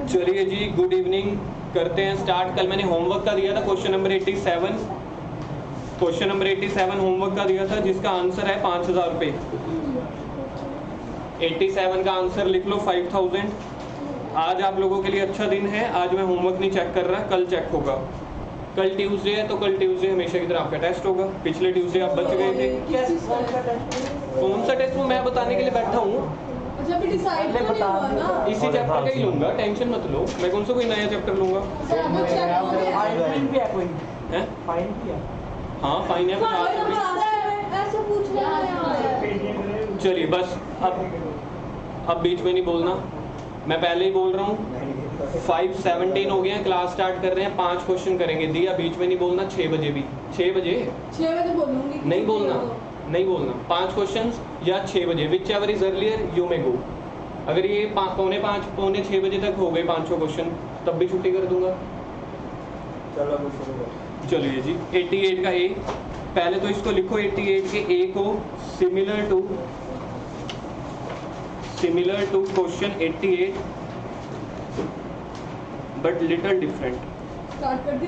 चलिए जी, good evening, करते हैं स्टार्ट। कल मैंने होमवर्क का दिया था question number 87। Question number 87 homework का दिया था, जिसका आंसर है 5000 रुपये। 87 का आंसर लिख लो 5000। आज आप लोगों के लिए अच्छा दिन है, आज मैं होमवर्क नहीं चेक कर रहा, कल चेक होगा। कल ट्यूसडे है, तो कल ट्यूसडे हमेशा की तरह आपका टेस्ट होगा। पिछले ट्यूसडे आप बच गए थे। कौन सा टेस्ट? वो मैं बताने के लिए बैठा हूँ। इसी चैप्टर का ही लूंगा, टेंशन मत लो। मैं कौन सा कोई नया चैप्टर लूंगा? हाँ फाइन है। चलिए बस, अब बीच में नहीं बोलना, मैं पहले ही बोल रहा हूँ। 5:17 हो गए हैं, क्लास स्टार्ट कर रहे हैं। 5 क्वेश्चन करेंगे, दिया बीच में नहीं बोलना। 6 बजे भी, 6 बजे बोलूंगी, नहीं बोलना, नहीं बोलना। 5 क्वेश्चंस या 6 बजे, whichever is earlier you may go. अगर ये 5:45 पौने 6 बजे तक हो गए 5 क्वेश्चन, तब भी छुट्टी कर दूंगा। चलिए जी, 88 का ए, पहले तो इसको लिखो। 88 के ए को similar to question 88 but little different. Start कर दी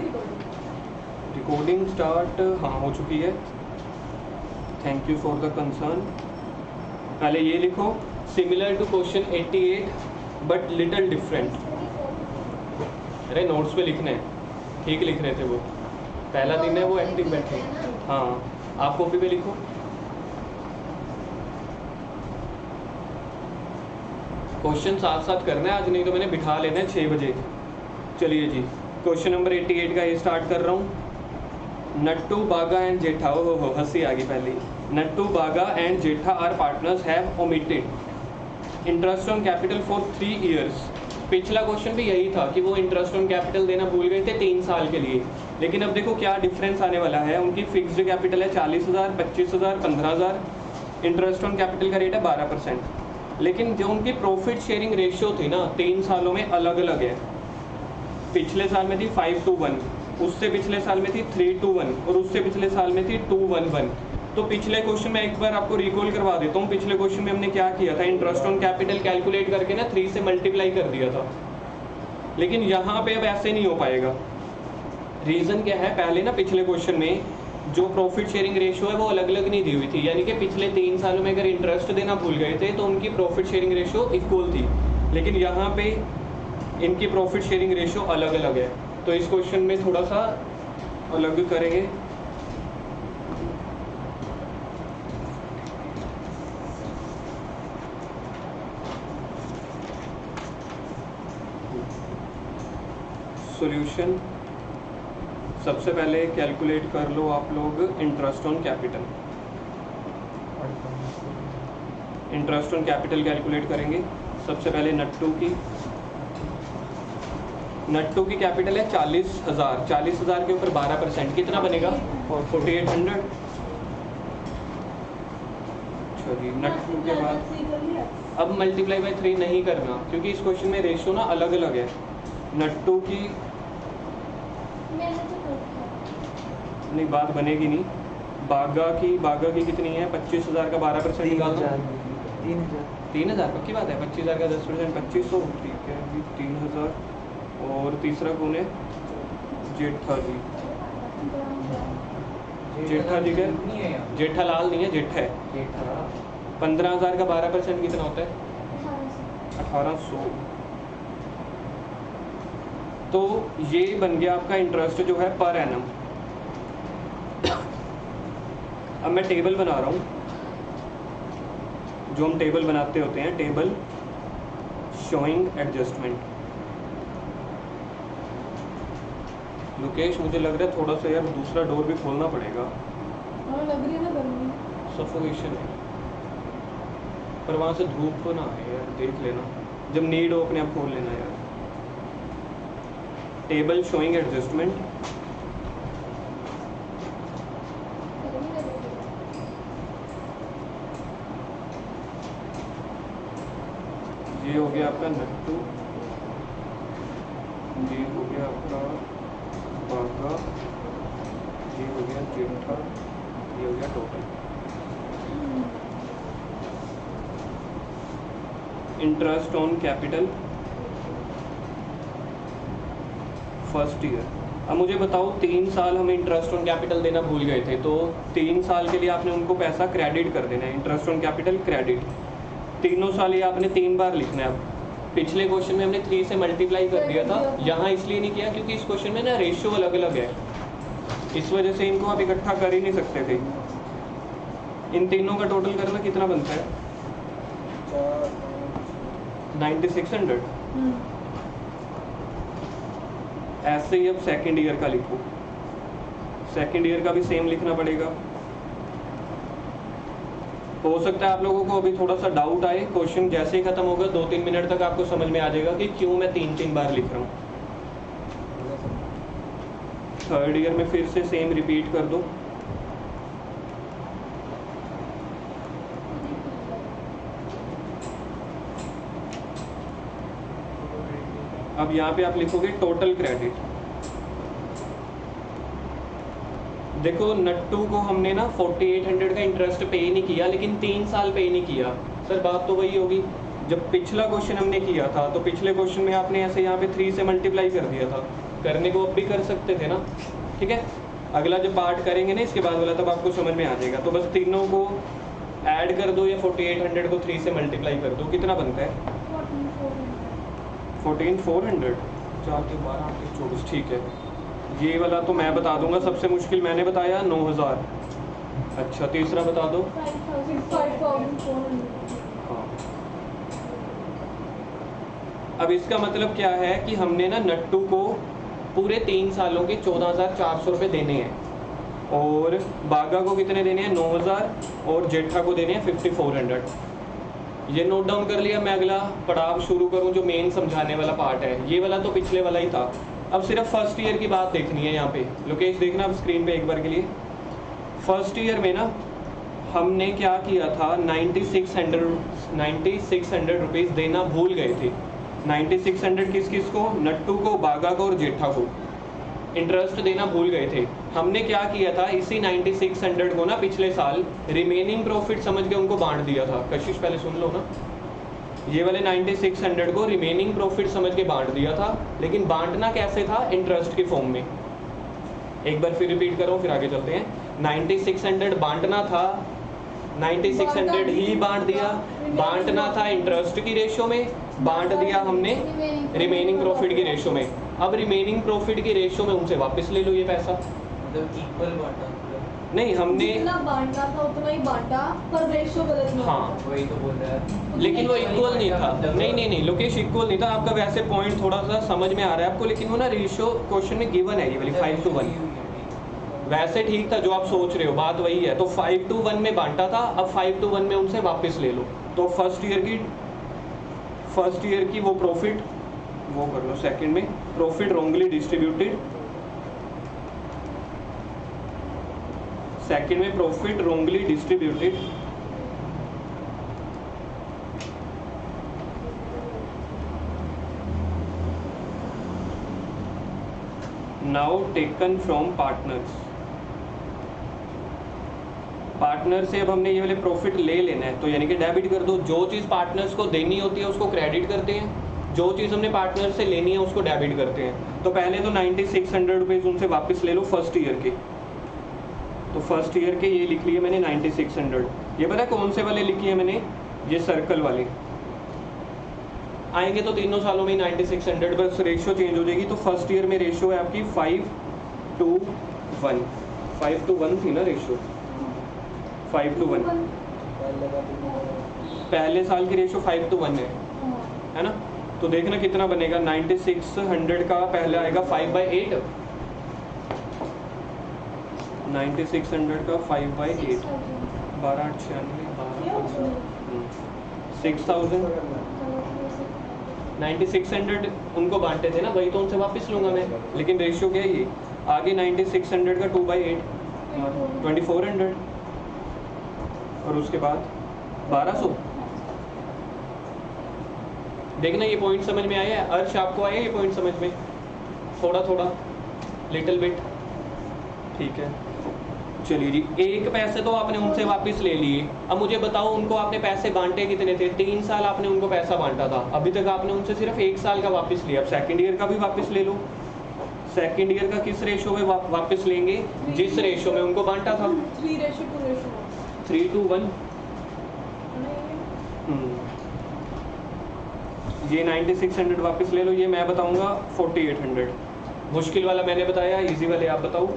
रिकॉर्डिंग स्टार्ट, हाँ हो चुकी है। Thank you for the concern. पहले ये लिखो, similar to question 88 but little different. अरे नोट्स पे लिखना है, ठीक लिख रहे थे वो, पहला दिन है वो एक्टिव बैठे। हाँ आप कॉपी पे लिखो। क्वेश्चन साथ साथ करना है आज, नहीं तो मैंने बिठा लेना है 6 बजे। चलिए जी, क्वेश्चन नंबर 88 का ये स्टार्ट कर रहा हूँ। नट्टू बागा एंड जेठा, हो हंसी आ गई पहले। Nattu Bagha and Jetha are partners have omitted interest on capital for 3 years। पिछला क्वेश्चन भी यही था कि वो इंटरेस्ट ऑन कैपिटल देना भूल गए थे 3 साल के लिए। लेकिन अब देखो क्या डिफरेंस आने वाला है। उनकी फिक्स्ड कैपिटल है 40,000, 25,000, 15,000। इंटरेस्ट ऑन कैपिटल का रेट है 12%। लेकिन जो उनकी प्रॉफिट शेयरिंग रेशियो थी ना, 3 सालों में अलग अलग है। पिछले साल में थी 5:1, उससे पिछले साल में थी 3:1 और उससे पिछले साल में थी 2:1। तो पिछले क्वेश्चन में एक बार आपको रिकॉल करवा देता हूँ। पिछले क्वेश्चन में हमने क्या किया था, इंटरेस्ट ऑन कैपिटल कैलकुलेट करके ना 3 से मल्टीप्लाई कर दिया था। लेकिन यहाँ पे अब ऐसे नहीं हो पाएगा। रीज़न क्या है, पहले ना पिछले क्वेश्चन में जो प्रॉफिट शेयरिंग रेशियो है वो अलग अलग नहीं दी हुई थी। यानी कि पिछले 3 सालों में अगर इंटरेस्ट देना भूल गए थे तो उनकी प्रॉफिट शेयरिंग रेशियो इक्वल थी। लेकिन यहाँ पे इनकी प्रॉफिट शेयरिंग रेशियो अलग अलग है। तो इस क्वेश्चन में थोड़ा सा अलग करेंगे। सॉल्यूशन, सबसे पहले कैलकुलेट कर लो आप लोग interest on capital. Interest on capital calculate करेंगे। सबसे पहले नट्टू की कैपिटल है 40,000। 40,000 के ऊपर 12%, कितना बनेगा? 4800। चलिए, नट्टू के बाद अब मल्टीप्लाई बाय 3 नहीं करना, क्योंकि इस क्वेश्चन में रेशियो ना अलग अलग है। नट्टू की नहीं, बात बनेगी नहीं। बागा की कितनी है? 25,000 का 12% निकालना। 3,000 पक्की बात है। 25,000 का 10%, 2500। ठीक है जी, 3,000। और तीसरा कौन है? जेठा जी। जेठा जी का जेठालाल नहीं है, जेठा है। 15,000 का 12% कितना होता है? 1800। तो ये बन गया आपका इंटरेस्ट जो है पर एनम। अब मैं टेबल बना रहा हूँ, जो हम टेबल बनाते होते हैं, टेबल शोइंग एडजस्टमेंट। लोकेश, मुझे लग रहा है थोड़ा सा यार दूसरा डोर भी खोलना पड़ेगा। लग रही है ना गर्मी, सफोकेशन है। पर वहाँ से धूप तो ना आए यार, देख लेना। जब नीड हो अपने आप खोल लेना यार। Table showing adjustment. ये हो गया आपका नट्टू, ये हो गया आपका बागा, ये हो गया जेठा, ये हो गया total. Interest on capital first year. अब मुझे बताओ 3 साल हम इंटरेस्ट ऑन कैपिटल देना भूल गए थे, तो 3 साल के लिए आपने उनको पैसा क्रेडिट कर देना है, इंटरेस्ट ऑन कैपिटल क्रेडिट। तीनों साल ये आपने 3 बार लिखना है। अब पिछले क्वेश्चन में हमने 3 से मल्टीप्लाई कर दिया था, यहाँ इसलिए नहीं किया क्योंकि इस क्वेश्चन में ना रेशियो अलग अलग है, इस वजह से इनको आप इकट्ठा कर ही नहीं सकते थे। इन तीनों का टोटल करना कितना बनता है? 9600। ऐसे ही अब सेकेंड ईयर का लिखो, सेकेंड ईयर का भी सेम लिखना पड़ेगा। हो सकता है आप लोगों को अभी थोड़ा सा डाउट आए, क्वेश्चन जैसे ही खत्म होगा 2-3 मिनट तक आपको समझ में आ जाएगा कि क्यों मैं 3-3 बार लिख रहा हूँ। थर्ड ईयर में फिर से सेम रिपीट कर दो। अब यहाँ पे आप लिखोगे टोटल क्रेडिट। देखो नट्टू को हमने ना 4800 का इंटरेस्ट पे नहीं किया, लेकिन 3 साल पे नहीं किया। सर बात तो वही होगी, जब पिछला क्वेश्चन हमने किया था तो पिछले क्वेश्चन में आपने ऐसे यहाँ पे 3 से मल्टीप्लाई कर दिया था, करने को अब भी कर सकते थे ना। ठीक है, अगला जब पार्ट करेंगे ना इसके बाद वाला, तब आपको समझ में आ जाएगा। तो बस तीनों को ऐड कर दो या 4800 को 3 से मल्टीप्लाई कर दो, कितना बनता है? 14400। 4 के 12 8 के 24। ठीक है, ये वाला तो मैं बता दूंगा, सबसे मुश्किल मैंने बताया 9000। अच्छा तीसरा बता दो। 5400। हाँ, अब इसका मतलब क्या है कि हमने ना नट्टू को पूरे 3 सालों के 14400 रुपये देने हैं, और बागा को कितने देने हैं? 9000, और जेठा को देने हैं 5400। ये नोट डाउन कर लिया। मैं अगला पड़ाव शुरू करूं जो मेन समझाने वाला पार्ट है। ये वाला तो पिछले वाला ही था, अब सिर्फ फर्स्ट ईयर की बात देखनी है। यहाँ पे लोकेश देखना अब स्क्रीन पे एक बार के लिए। फर्स्ट ईयर में ना हमने क्या किया था, 9600 रुपीज़ देना भूल गए थे। 9600 किस किस को? नट्टू को, बागा को और जेठा को इंटरेस्ट देना भूल गए थे। हमने क्या किया था, इसी 9600 को ना पिछले साल रिमेनिंग प्रॉफिट समझ के उनको बांट दिया था। कशिश पहले सुन लो ना, ये वाले 9600 को रिमेनिंग प्रॉफिट समझ के बांट दिया था, लेकिन बांटना कैसे था? इंटरेस्ट के फॉर्म में। एक बार फिर रिपीट करो फिर आगे चलते हैं। 9600 बांटना था, 9600 ही बांट दिया। बांटना था इंटरेस्ट की रेशो में, बांट दिया हमने रिमेनिंग प्रॉफिट की रेशो में। अब रिमेनिंग प्रॉफिट की रेशो में उनसे वापस ले लो ये पैसा। मतलब इक्वल बांटा? नहीं, हमने जितना बांटना था उतना ही बांटा, पर रेशो गलत नहीं। हाँ वही तो बोल रहा है। लेकिन वो इक्वल नहीं था। नहीं लोकेश, इक्वल नहीं था। आपका वैसे पॉइंट थोड़ा सा समझ में आ रहा है आपको, लेकिन वो ना रेशियो क्वेश्चन में गिवन है, ये वाली 5:1। वैसे ठीक था जो आप सोच रहे हो, बात वही है। तो 5:1 में बांटा था, अब 5:1 में उनसे वापस ले लो। तो फर्स्ट ईयर की वो प्रॉफिट वो कर लो। सेकंड में प्रॉफिट रॉन्गली डिस्ट्रीब्यूटेड, सेकंड में profit wrongly distributed, now taken from partners. Partner से अब हमने ये वाले प्रॉफिट ले लेना है, तो यानी कि डेबिट कर दो। जो चीज़ पार्टनर्स को देनी होती है उसको क्रेडिट करते हैं, जो चीज़ हमने पार्टनर से लेनी है उसको डेबिट करते हैं। तो पहले तो 9600 रुपीज़ उनसे वापस ले लो फर्स्ट ईयर के। तो फर्स्ट ईयर के ये लिख लिए मैंने 9600। ये पता कौन से वाले लिखी है मैंने? ये सर्कल वाले। आएंगे तो तीनों सालों में 9600, बस रेशियो चेंज हो जाएगी। तो फर्स्ट ईयर में रेशियो है आपकी 5:1। 5:1 थी ना रेशियो, 5:1। पहले साल की रेशियो 5:1 है ना। तो देखना कितना बनेगा। 9600 का पहले आएगा 5/8। 9600 का 5/8, 1296, 6000। 9600 उनको बांटे थे ना, वही तो उनसे वापस लूंगा मैं। लेकिन रेशियो क्या है ये? आगे 9600 का 2/8, 2400, और उसके बाद 1200। देखना ये पॉइंट समझ में आया है? अर्श आपको आया ये पॉइंट समझ में? थोड़ा थोड़ा लिटिल बिट। ठीक है, चलिए जी। एक पैसे तो आपने उनसे वापस ले लिए। अब मुझे बताओ उनको आपने पैसे बांटे कितने थे? 3 साल आपने उनको पैसा बांटा था, अभी तक आपने उनसे सिर्फ 1 साल का वापस लिया। अब सेकंड ईयर का भी वापस ले लो। सेकंड ईयर का किस रेशो में वापस लेंगे? जिस रेशो में उनको बांटा था, 3:2:1। 3:1। ये 9600 वापस ले लो, ये मैं बताऊंगा 4800। मुश्किल वाला मैंने बताया, इजी वाले आप बताओ।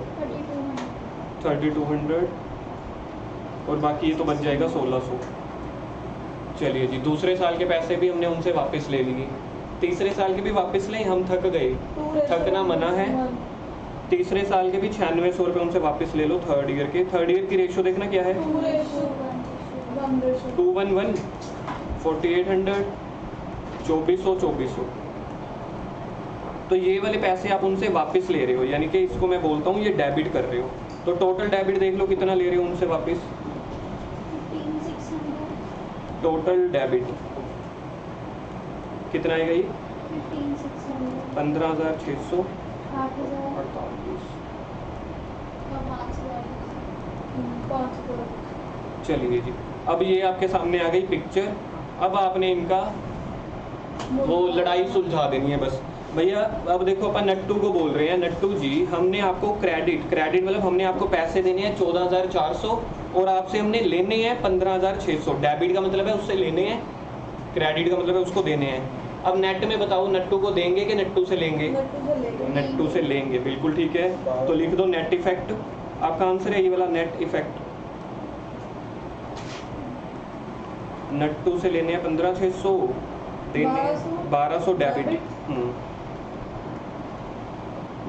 3200 और बाकी ये तो बन जाएगा 1600। चलिए जी, दूसरे साल के पैसे भी हमने उनसे वापस ले लिए, तीसरे साल के भी वापस लें, हम थक गए, थकना मना है। तीसरे साल के भी 9600 रुपये उनसे वापस ले लो। थर्ड ईयर के, थर्ड ईयर की रेशो देखना क्या है? 2:1, 4800, 2400। तो ये वाले पैसे आप उनसे वापस ले रहे हो, यानी कि इसको मैं बोलता हूँ ये डेबिट कर रहे हो। तो टोटल डेबिट देख लो कितना ले रहे हो उनसे वापस। 15,600। टोटल डेबिट कितना आएगा ये? 15,600। 15,600। 8,000। चलिए जी, अब ये आपके सामने आ गई पिक्चर। अब आपने इनका वो लड़ाई सुलझा देनी है बस। भैया अब देखो, अपन नट्टू को बोल रहे हैं, नट्टू जी हमने आपको क्रेडिट मतलब हमने आपको पैसे देने हैं 14,400 और आपसे हमने लेने हैं 15,600। डेबिट का मतलब है उससे लेने हैं, क्रेडिट का मतलब है उसको देने हैं। अब नेट में बताओ, नट्टू को देंगे कि नट्टू से लेंगे? नट्टू से लेंगे, बिल्कुल ठीक है। तो लिख दो नेट इफेक्ट। आपका आंसर है ये वाला, नेट इफेक्ट। नट्टू से लेने हैं 15,600, देने 1200 डेबिट।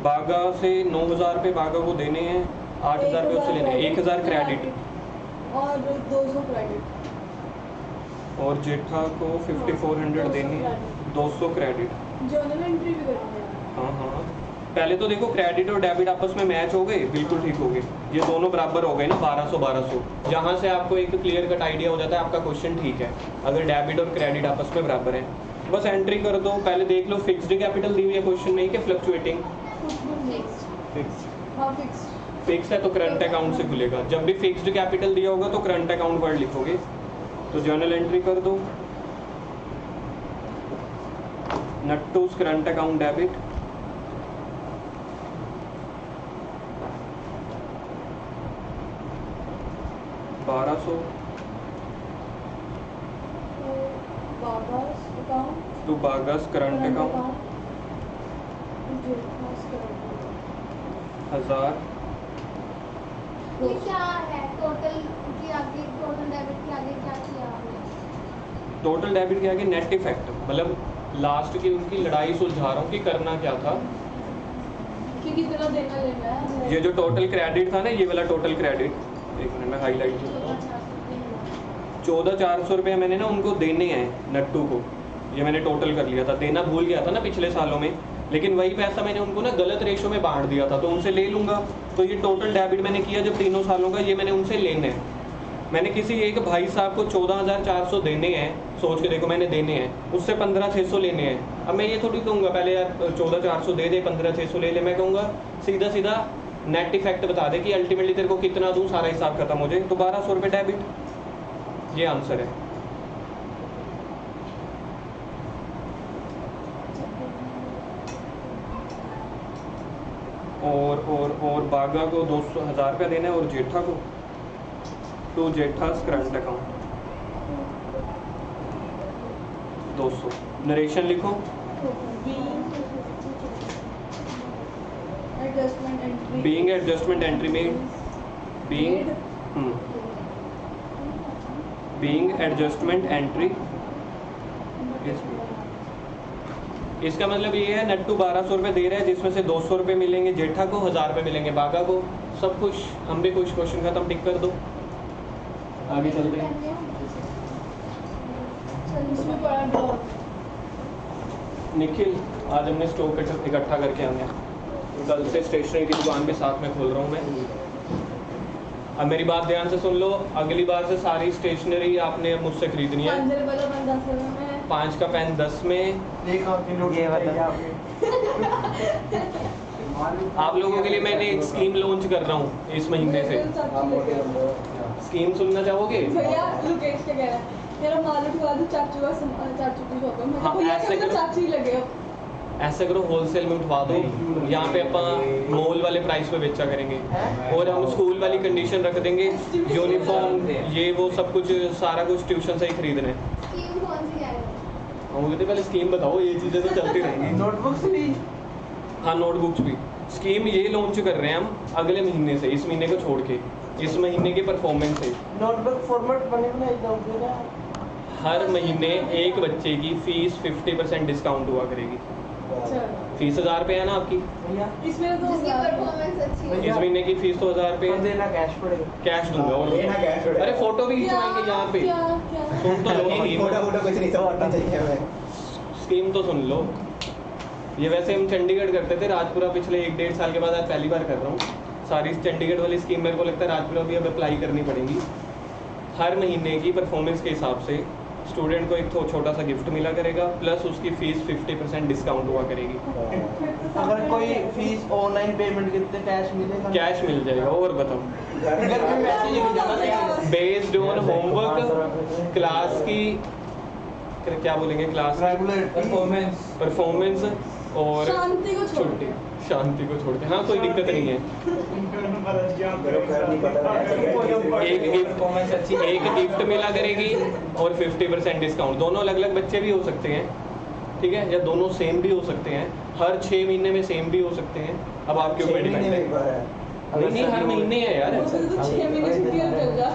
बागा से 9,000 रुपये बागा को देने हैं, 8,000 रुपये उससे लेने हैं, 1,000 क्रेडिट और 200 क्रेडिट। और जेठा को 5400 देने हैं, 200 क्रेडिट। जर्नल एंट्री भी करनी है। हाँ हाँ, पहले तो देखो क्रेडिट और डेबिट आपस में मैच हो गए, बिल्कुल ठीक हो गए, ये दोनों बराबर हो गए ना, 1200। यहाँ से आपको एक क्लियर कट आइडिया हो जाता है आपका क्वेश्चन ठीक है, अगर डेबिट और क्रेडिट आपस में बराबर है। बस एंट्री कर दो। पहले देख लो फिक्स्ड कैपिटल दी हुई है क्वेश्चन में कि फ्लक्चुएटिंग? फिक्स है तो करंट अकाउंट से खुलेगा। जब भी फिक्स्ड कैपिटल दिया होगा तो करंट अकाउंट वर्ड लिखोगे। तो जर्नल एंट्री कर दो, नट्टूस करंट अकाउंट डेबिट, $1200 टू बागास करंट अकाउंट, 1000। ये क्या है टोटल के आगे, टोटल डेबिट के आगे क्या किया आपने? टोटल डेबिट के आगे नेट इफेक्ट, मतलब लास्ट की उनकी लड़ाई सुलझा रहा हूँ कि करना क्या था। कि कितना देना लेना है। ये जो टोटल क्रेडिट था ना, ये वाला टोटल क्रेडिट, एक मिनट में हाईलाइट करता हूँ। 14,400 रुपये मैंने ना उनको देने हैं नट्टू को, ये मैंने टोटल कर लिया था, देना भूल गया था ना पिछले सालों में, लेकिन वही पैसा मैंने उनको ना गलत रेशो में बांट दिया था, तो उनसे ले लूँगा। तो ये टोटल डेबिट मैंने किया जब तीनों सालों का, ये मैंने उनसे लेने हैं। मैंने किसी एक भाई साहब को 14,400 देने हैं, सोच के देखो मैंने देने हैं, उससे 15,600 लेने हैं। अब मैं ये थोड़ी कहूँगा पहले यार 14,400 दे दे 15,600 ले ले, मैं कहूँगा सीधा सीधा नेट इफेक्ट बता दे कि अल्टीमेटली तेरे को कितना दूँ, सारा हिसाब खत्म हो जाए, तो 1200 रुपये डेबिट, ये आंसर है। और बागा को 200,000 रुपया देना है और जेठा को टू जेठास करंट अकाउंट 200। नरेशन लिखो। बीइंग एडजस्टमेंट एंट्री में बीइंग एडजस्टमेंट एंट्री, इसका मतलब ये है नट्टू 1200 रुपये दे रहा है, जिसमें से 200 रुपये मिलेंगे जेठा को, 1000 रुपये मिलेंगे बागा को। सब खुश, हम भी खुश। क्वेश्चन खत्म, टिक कर दो, आगे चलते हैं। निखिल, आज हमने स्टॉक इकट्ठा करके आने हैं, कल से स्टेशनरी की दुकान भी साथ में खोल रहा हूँ मैं। अब मेरी बात ध्यान से सुन लो, अगली बार से सारी स्टेशनरी आपने मुझसे खरीदनी है। 5 का पेन 10 में। आप लोगों के लिए मैंने एक स्कीम लॉन्च कर रहा हूँ इस महीने से। स्कीम सुनना चाहोगे? भैया लोकेश क्या कह रहा है, मेरा माल उठवा दो, चाचू की शॉप है। हाँ, ऐसे करो। चाचू ही लगे हो। ऐसा करो होलसेल में उठवा दो, यहाँ पे अपन मॉल वाले प्राइस पे बेचा करेंगे और हम स्कूल वाली कंडीशन रख देंगे, यूनिफॉर्म ये वो सब कुछ सारा कुछ ट्यूशन से ही खरीदना है। स्कीम कौन सी है? मुझे तो पहले स्कीम बताओ, ये चीज़ें तो चलती रहेंगी। नोटबुक्स भी। हाँ नोटबुक्स भी। स्कीम ये लॉन्च कर रहे हैं हम अगले महीने से, इस महीने को छोड़ के, इस महीने की परफॉर्मेंस है। नोटबुक फॉर्मेट बनेगा एकदम ना। हर महीने एक बच्चे की फीस 50% डिस्काउंट हुआ करेगी। फीस 1000 रुपये है ना आपकी, इसमें तो जिसकी परफॉर्मेंस अच्छी है। इस महीने की फीस तो 1000 रुपये पर देना कैश पड़ेगा। कैश दूंगा। और देना कैश पड़ेगा। अरे फोटो भी खिंचवाएंगे यहाँ पे, क्या क्या सुन तो लो नहीं, फोटो वोटो कुछ नहीं, सब हटना चाहिए हमें। स्कीम तो सुन लो। ये वैसे हम चंडीगढ़ करते थे, राजपुरा पिछले 1-1.5 साल के बाद आज पहली बार कर रहा हूँ। सारी चंडीगढ़ वाली स्कीम मेरे को लगता है राजपुरा भी अब अप्लाई करनी पड़ेगी। हर महीने की परफॉर्मेंस के हिसाब से स्टूडेंट को एक तो छोटा सा गिफ्ट मिला करेगा, प्लस उसकी फीस 50% डिस्काउंट हुआ करेगी। अगर कोई फीस ऑनलाइन पेमेंट करते कैश मिलेगा? कैश मिल जाएगा। और बताओ, घर में पैसे लेके जाना चाहिए। बेस्ड ऑन होमवर्क, क्लास की क्या बोलेंगे, क्लास परफॉर्मेंस। परफॉर्मेंस और शांति को छोड़ छुट्टी, शांति को छोड़ के। हाँ कोई दिक्कत नहीं है। मेरे को घर नहीं पता है। एक गिफ्ट मिला करेगी और 50% डिस्काउंट। दोनों अलग अलग बच्चे भी हो सकते हैं, ठीक है, या दोनों सेम भी हो सकते हैं। हर 6 महीने में सेम भी हो सकते हैं। अब आपके ऊपर डिपेंड है। नहीं हर महीने है यार। तो 6 महीने छुट्टियां चल जा।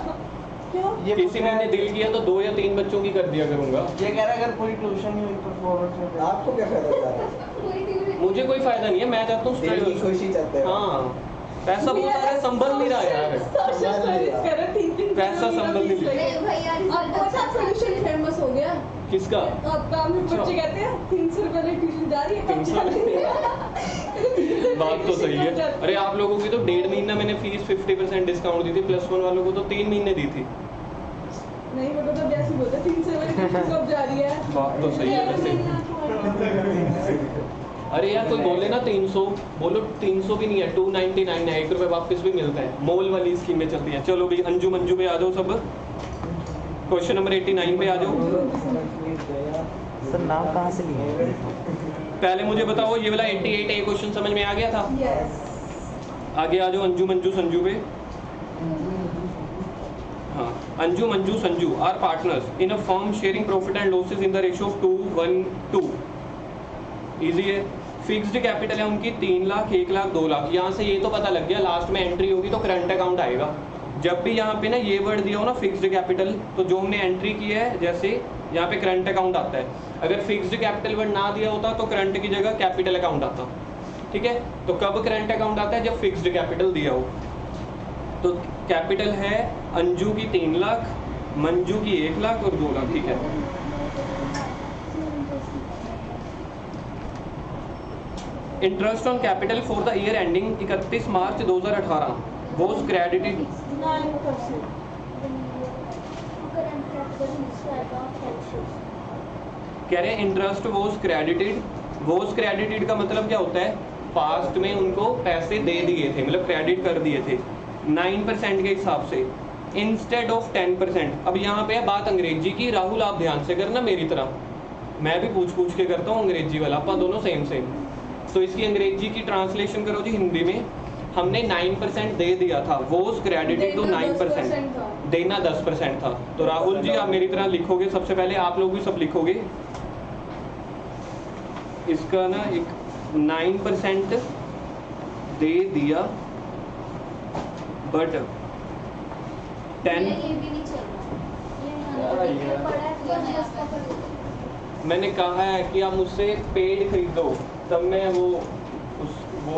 क्यों? ये किसी महीने दिल किया तो 2 या 3 बच्चों की कर दिया करूंगा। ये कह रहा है अगर पूरी ट्यूशन ही परफॉर्मेंस में आपको क्या फायदा होता है? पूरी ट्यूशन मुझे कोई फायदा नहीं है, मैं चाहता हूँ दिल की खुशी चाहते हैं। हाँ पैसा बहुत आ रहा है, संभल नहीं रहा यार। सोशल सर्विस कर रहे 3-3 पैसा संभल नहीं रहा। नहीं भैया अब अच्छा ट्यूशन फेमस हो गया। किसका? अब काम में बच्चे कहते हैं 300 रुपए में ट्यूशन जा रही है, कब 300 जा रही है? बात तो सही है। अरे आप लोगों की तो 1.5 महीना मैंने फीस 50% डिस्काउंट दी थी, +1 वालों को तो 3 महीने दी थी। नहीं बेटा तो जैसे बोलते 300 रुपए ट्यूशन कब जा रही है? बात तो सही है वैसे। अरे यार कोई बोले ना 300, बोलो 300 भी नहीं है, 299 है, 1 रुपये वापस भी मिलता है। मॉल वाली स्कीमें चलती हैं। चलो भाई अंजू मंजू पे आ जाओ सब। क्वेश्चन नंबर 89 पे आ जाओ। सर नाम कहाँ से लिए? पहले मुझे बताओ ये वाला 88 ए क्वेश्चन समझ में आ गया था? यस। आगे आ जाओ अंजू मंजू संजू पे। हाँ, Anju Manju Sanju are partners in a firm sharing profit and losses in the ratio of 2:1:2। Easy है। फिक्स्ड कैपिटल है उनकी 3 लाख, 1 लाख, 2 लाख। यहाँ से ये तो पता लग गया, लास्ट में एंट्री होगी तो करंट अकाउंट आएगा। जब भी यहाँ पे ना ये वर्ड दिया हो ना फिक्स्ड कैपिटल, तो जो हमने एंट्री की है जैसे यहाँ पे करंट अकाउंट आता है। अगर फिक्स्ड कैपिटल वर्ड ना दिया होता तो करंट की जगह कैपिटल अकाउंट आता। ठीक है, तो कब करंट अकाउंट आता है? जब फिक्स्ड कैपिटल दिया हो। तो कैपिटल है अंजू की 3 लाख, मंजू की 1 लाख और 2 लाख। ठीक है, interest on capital for the year ending 31 March 2018 was credited. कह रहे हैं interest was credited. Was credited का मतलब क्या होता है? पास्ट में उनको पैसे दे दिए थे, मतलब क्रेडिट कर दिए थे 9% के हिसाब से इंस्टेड ऑफ 10%। अब यहाँ पे है बात अंग्रेजी की। राहुल आप ध्यान से करना मेरी तरह, मैं भी पूछ के करता हूँ अंग्रेजी वाला, अपन दोनों सेम। तो इसकी अंग्रेजी की ट्रांसलेशन करो जी हिंदी में। हमने 9% दे दिया था, वॉज क्रेडिटेड टू 9%, देना 10% था। तो राहुल जी आप मेरी तरह लिखोगे, सबसे पहले आप लोग भी सब लिखोगे इसका ना, एक 9% दे दिया बट 10 ये भी नहीं चल रहा। ये पढ़ा है। मैंने कहा है कि आप मुझसे पेड खरीदो तब मैं वो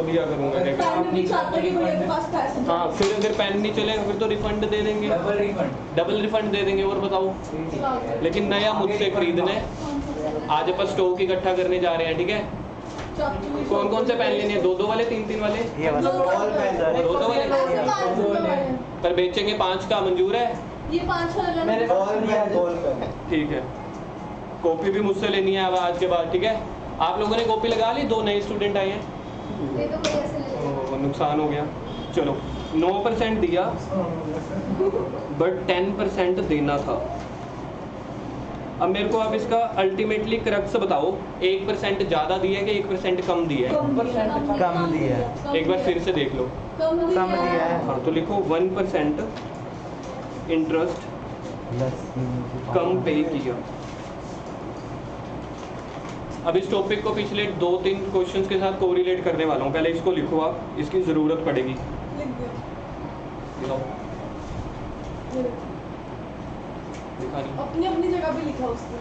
दिया करूंगा। क्या कहते हैं? पैन नहीं चाहते कि मेरे पास पैसे। हाँ, फिर अगर पेन नहीं चलेगा फिर तो रिफंड दे देंगे, डबल रिफंड दे देंगे। और बताओ, लेकिन नया मुझसे खरीदना है। आज अपन स्टॉक इकट्ठा करने जा रहे हैं, ठीक है? कौन कौन से पेन लेने हैं? 2-2 वाले, 3-3 वाले? ये वाला 2-2 वाले। पर बेचेंगे 5 का, मंजूर है? ये 5 वाला मेरे ठीक है, कॉपी भी मुझसे लेनी है अब आज के बाद, ठीक है? आप लोगों ने कॉपी लगा ली? 2 नए स्टूडेंट आए हैं, ये तो भैया से ले लो। नुकसान हो गया। चलो 9% दिया बट 10% देना था। अब मेरे को आप इसका अल्टीमेटली क्रक्स बताओ, 1% ज़्यादा दिया है कि 1% कम दिया है? कम दिया है। एक बार फिर से देख लो। कम कम दिया है। हाँ, तो लिखो 1% इंटरेस्ट कम पे किया। अब इस टॉपिक को पिछले 2-3 क्वेश्चंस के साथ कोरिलेट करने वाला हूँ। पहले इसको लिखो आप, इसकी ज़रूरत पड़ेगी। लिख दिया। लिखाओ। लिखा नहीं। अपनी अपनी जगह पे लिखा उसने।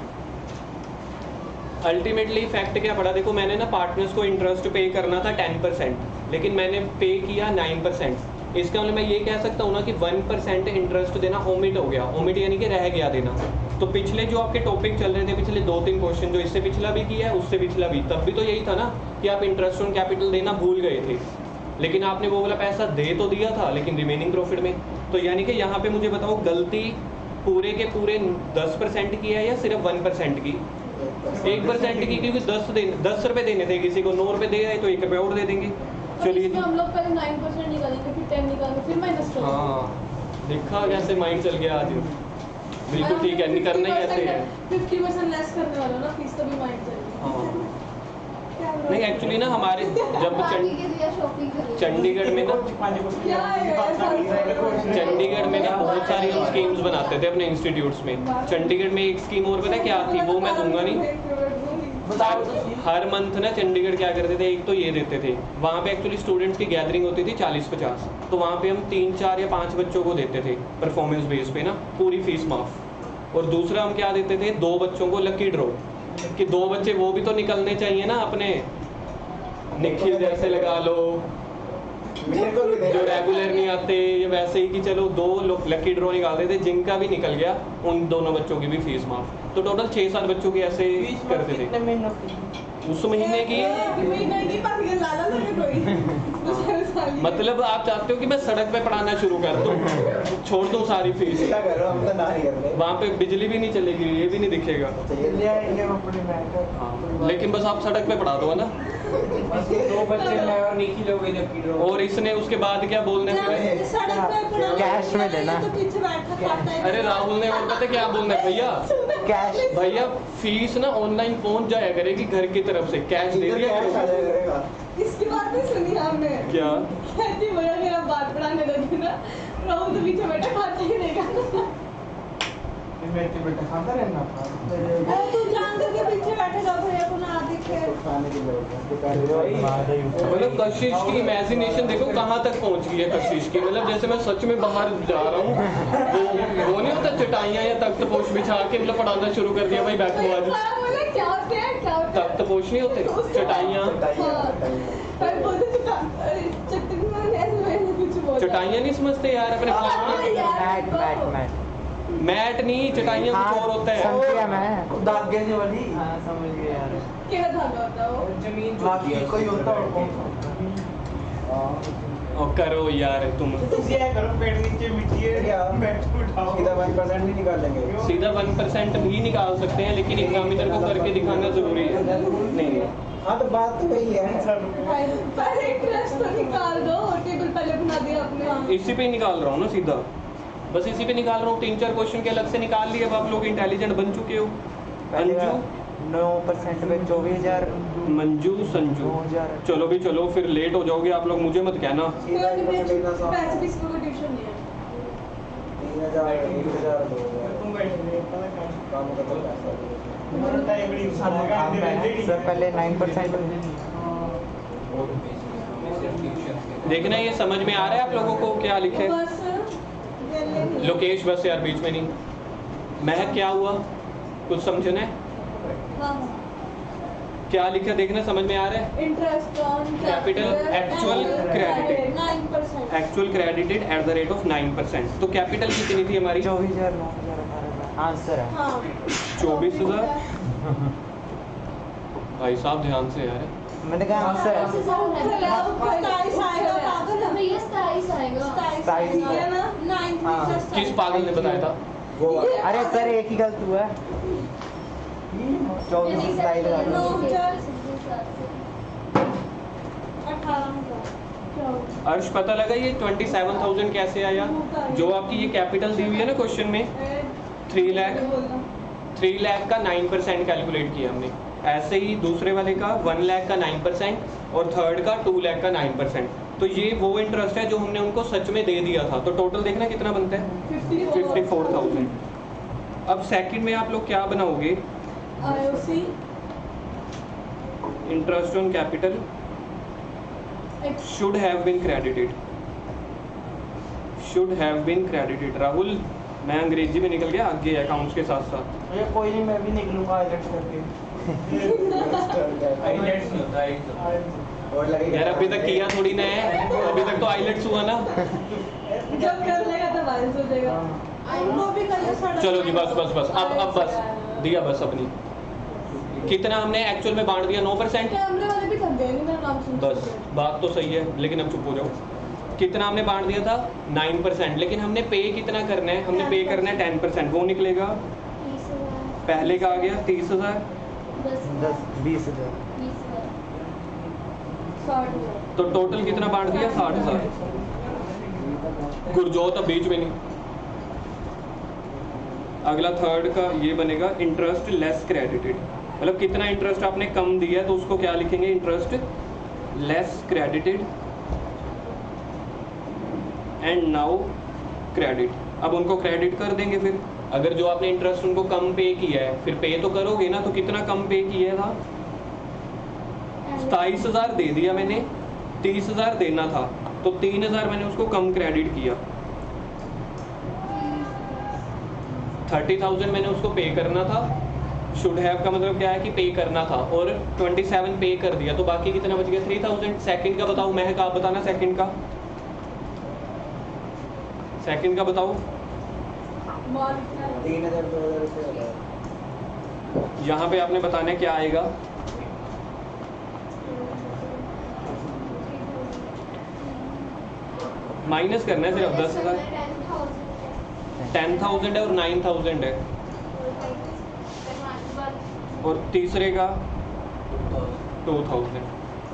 अल्टीमेटली फैक्ट क्या पड़ा, देखो मैंने ना पार्टनर्स को इंटरेस्ट पे करना था 10%, लेकिन मैंने पे किया 9%। इसका मतलब मैं ये कह सकता हूँ ना कि 1% इंटरेस्ट देना ओमिट हो गया। ओमिट यानी कि रह गया देना। तो पिछले जो आपके टॉपिक चल रहे थे, पिछले 2-3 क्वेश्चन, जो इससे पिछला भी किया है उससे पिछला भी, तब भी तो यही था ना कि आप इंटरेस्ट ऑन कैपिटल देना भूल गए थे, लेकिन आपने वो वाला पैसा दे तो दिया था लेकिन रिमेनिंग प्रॉफिट में। तो यानी कि यहाँ पे मुझे बताओ गलती पूरे के पूरे 10% की है या सिर्फ 1% की? 1% की, क्योंकि 10 रुपये देने थे किसी को, 9 रुपये दे आए तो 1 रुपये और दे देंगे। चलिए इसमें हम लोग पहले 9% निकालेंगे, फिर 10 निकालेंगे, फिर माइनस करेंगे। हाँ, देखा कैसे माइंड चल गया आज। बिल्कुल ठीक है, नहीं करना ही ऐसे है। 50% लेस करने वाला ना फीस, तभी माइंड चलेगा। हाँ, नहीं एक्चुअली ना हमारे जब चंडीगढ़ में ना चंडीगढ़ में ना बहुत सारी हम स्कीम्स बनाते थे अपने इंस्टीट्यूट्स में। चंडीगढ़ में एक स्कीम और पता है क्या थी, वो मैं दूंगा नहीं। हर मंथ ना चंडीगढ़ क्या करते थे, एक तो ये देते थे, वहाँ पे एक्चुअली स्टूडेंट्स की गैदरिंग होती थी 40-50, तो वहाँ पे हम 3, 4 या 5 बच्चों को देते थे परफॉर्मेंस बेस पे ना, पूरी फीस माफ। और दूसरा हम क्या देते थे, 2 बच्चों को लकी ड्रॉ, कि 2 बच्चे वो भी तो निकलने चाहिए ना अपने, निखिल जैसे लगा लो जो रेगुलर नहीं आते, या वैसे ही कि चलो 2 लोग लकी ड्रॉ निकाल देते, जिनका भी निकल गया उन दोनों बच्चों की भी फीस माफ। तो टोटल 6-7 बच्चों की ऐसे करते थे उस महीने की। मतलब आप चाहते हो कि मैं सड़क पे पढ़ाना शुरू कर दूं, छोड़ दूं सारी फीस, वहाँ पे बिजली भी नहीं चलेगी, ये भी नहीं दिखेगा। हाँ, लेकिन बस आप सड़क पे पढ़ा दो ना। 2 बच्चे मैं और निखिल हो गए जबकि ड्रॉ। और इसने उसके बाद क्या बोलना है, कैश में देना। अरे राहुल ने और पता क्या बोलना है, भैया कैश भैया फीस ना ऑनलाइन पहुंच जाया करेगी घर की तरफ से, कैश दे दिया करो। इसकी बात नहीं सुनी हमने। क्या कहती भैया मेरा बात पढ़ाने लगी ना, राहुल तो पीछे बैठा खाता ही रहेगा। बेटा खाता रहना तू जान दे के पीछे बैठेगा भैया को ना दिखे। मतलब कशिश की इमेजिनेशन देखो कहाँ तक पहुँच गई है कशिश की। मतलब जैसे मैं सच में बाहर जा रहा हूँ, वो नहीं होता चटाइयाँ या तख्त पोश बिछा के मतलब पढ़ाना शुरू कर दिया, भाई बैठो आज। क्या होते हैं क्या होते हैं? तख्त पोश नहीं होते, चटाइयाँ। चटाइयाँ नहीं समझते यार अपने मैट नहीं, चटाइयाँ कुछ और होता है। समझ गया मैं, धागे से वाली। हाँ समझ गया यार। क्या धागा होता है वो? जमीन बाकी कोई होता है और करो यार तुम करो, पेट नीचे मिट्टी है, पेट उठाओ, सीधा 1% नहीं निकालेंगे। सीधा 1% भी निकाल सकते हैं, लेकिन एग्जामिनर को करके दिखाना जरूरी है। नहीं हाँ तो बात तो वही है। पहले इंटरेस्ट तो निकाल दो, टेबल पहले बना दिया आपने। इसी पे ही निकाल रहा हूँ ना सीधा, बस इसी पे निकाल रहा हूँ। 3-4 क्वेश्चन के अलग से निकाल लिए, अब आप लोग इंटेलिजेंट बन चुके हो। अंजू 9% में 24,000। मंजू संजू 9,000। चलो भी चलो, फिर लेट हो जाओगे आप लोग, मुझे मत कहना। पैसे भी इसको कोई ट्यूशन नहीं है। 3,000 1,000 तुम बैठ काम खत्म सर पहले 9%। देखना ये समझ में आ रहा है आप लोगों को क्या लिखे? लोकेश बस यार बीच में नहीं। महक क्या हुआ, कुछ समझना है? क्या लिखा देखना, समझ में आ रहा है? Interest on capital actual credited 9%। Actual credited at the rate of 9%। तो कैपिटल कितनी थी हमारी? 24,000 9,000 18,000 आंसर है। हाँ 24,000। भाई साहब ध्यान से यार। मैंने कहा आंसर है। 27 आएगा पागल है भैया, 27 आएगा। 27 है ना? 9 हाँ। किस पागल ने बताया था? वो अरे सर एक ही गलत हुआ है। 24 स्लाइड लगा दो। 18,000। अर्श पता लगा ये 27,000 कैसे आया? जो आपकी ये कैपिटल दी हुई है ना क्वेश्चन में, 3 लाख 3 लाख का 9% कैलकुलेट किया हमने। ऐसे ही दूसरे वाले का 1 लाख का 9% और थर्ड का 2 लाख का 9%। तो ये वो इंटरेस्ट है जो हमने उनको सच में दे दिया था। तो टोटल देखना कितना बनता है, 54,000। अब सेकंड में आप लोग क्या बनाओगे, IOC interest on capital should have been credited, should have been credited. Rahul मैं अंग्रेजी में निकल गया आगे अकाउंट्स के साथ साथ। ये कोई नहीं, मैं भी निकलूंगा आइलेट्स करके। आइलेट्स नहीं होता है और लगेगा यार अभी तक किया थोड़ी ना है, अभी तक तो आइलेट्स हुआ ना। जब कर लेगा तब आइल्स हो जाएगा। वो भी कर लो साढ़े चलो जी बस बस बस, अब बस दिया बस अपनी। कितना हमने एक्चुअल में बांट दिया, 9%। कैमरे वाले भी थक गए, मेरा नाम सुन बस बात तो सही है, लेकिन अब चुप हो जाओ। कितना हमने बांट दिया था, 9%। लेकिन हमने पे कितना करना है, हमने पे करना है 10%। वो निकलेगा, 30,000 पहले का आ गया 30,000, 10 20,000 60,000। तो टोटल कितना बांट दिया, 60,000। गुरजोत अब बीच में नहीं। अगला थर्ड का ये बनेगा इंटरेस्ट लेस क्रेडिटेड, मतलब कितना इंटरेस्ट आपने कम दिया है तो उसको क्या लिखेंगे, interest less credited and now credit. अब उनको क्रेडिट कर देंगे फिर। अगर जो आपने इंटरेस्ट उनको कम पे किया है, फिर पे तो करोगे ना, तो कितना कम पे किया था, 27,000 दे दिया मैंने, 30,000 देना था, तो 3,000 मैंने उसको कम क्रेडिट किया। 30,000 मैंने उसको पे करना था, शुड हैव का मतलब क्या है कि पे करना था, और 27 पे कर दिया, तो बाकी कितना बच गया, 3,000। सेकंड का बताओ, महक आप बताना सेकंड का, सेकंड का बताओ। 3,000 2,000 रुपये हो गया। यहाँ पे आपने बताना है क्या आएगा, माइनस करना है सिर्फ 10,000। 10,000 है और 9,000 है, और तीसरे का 2,000।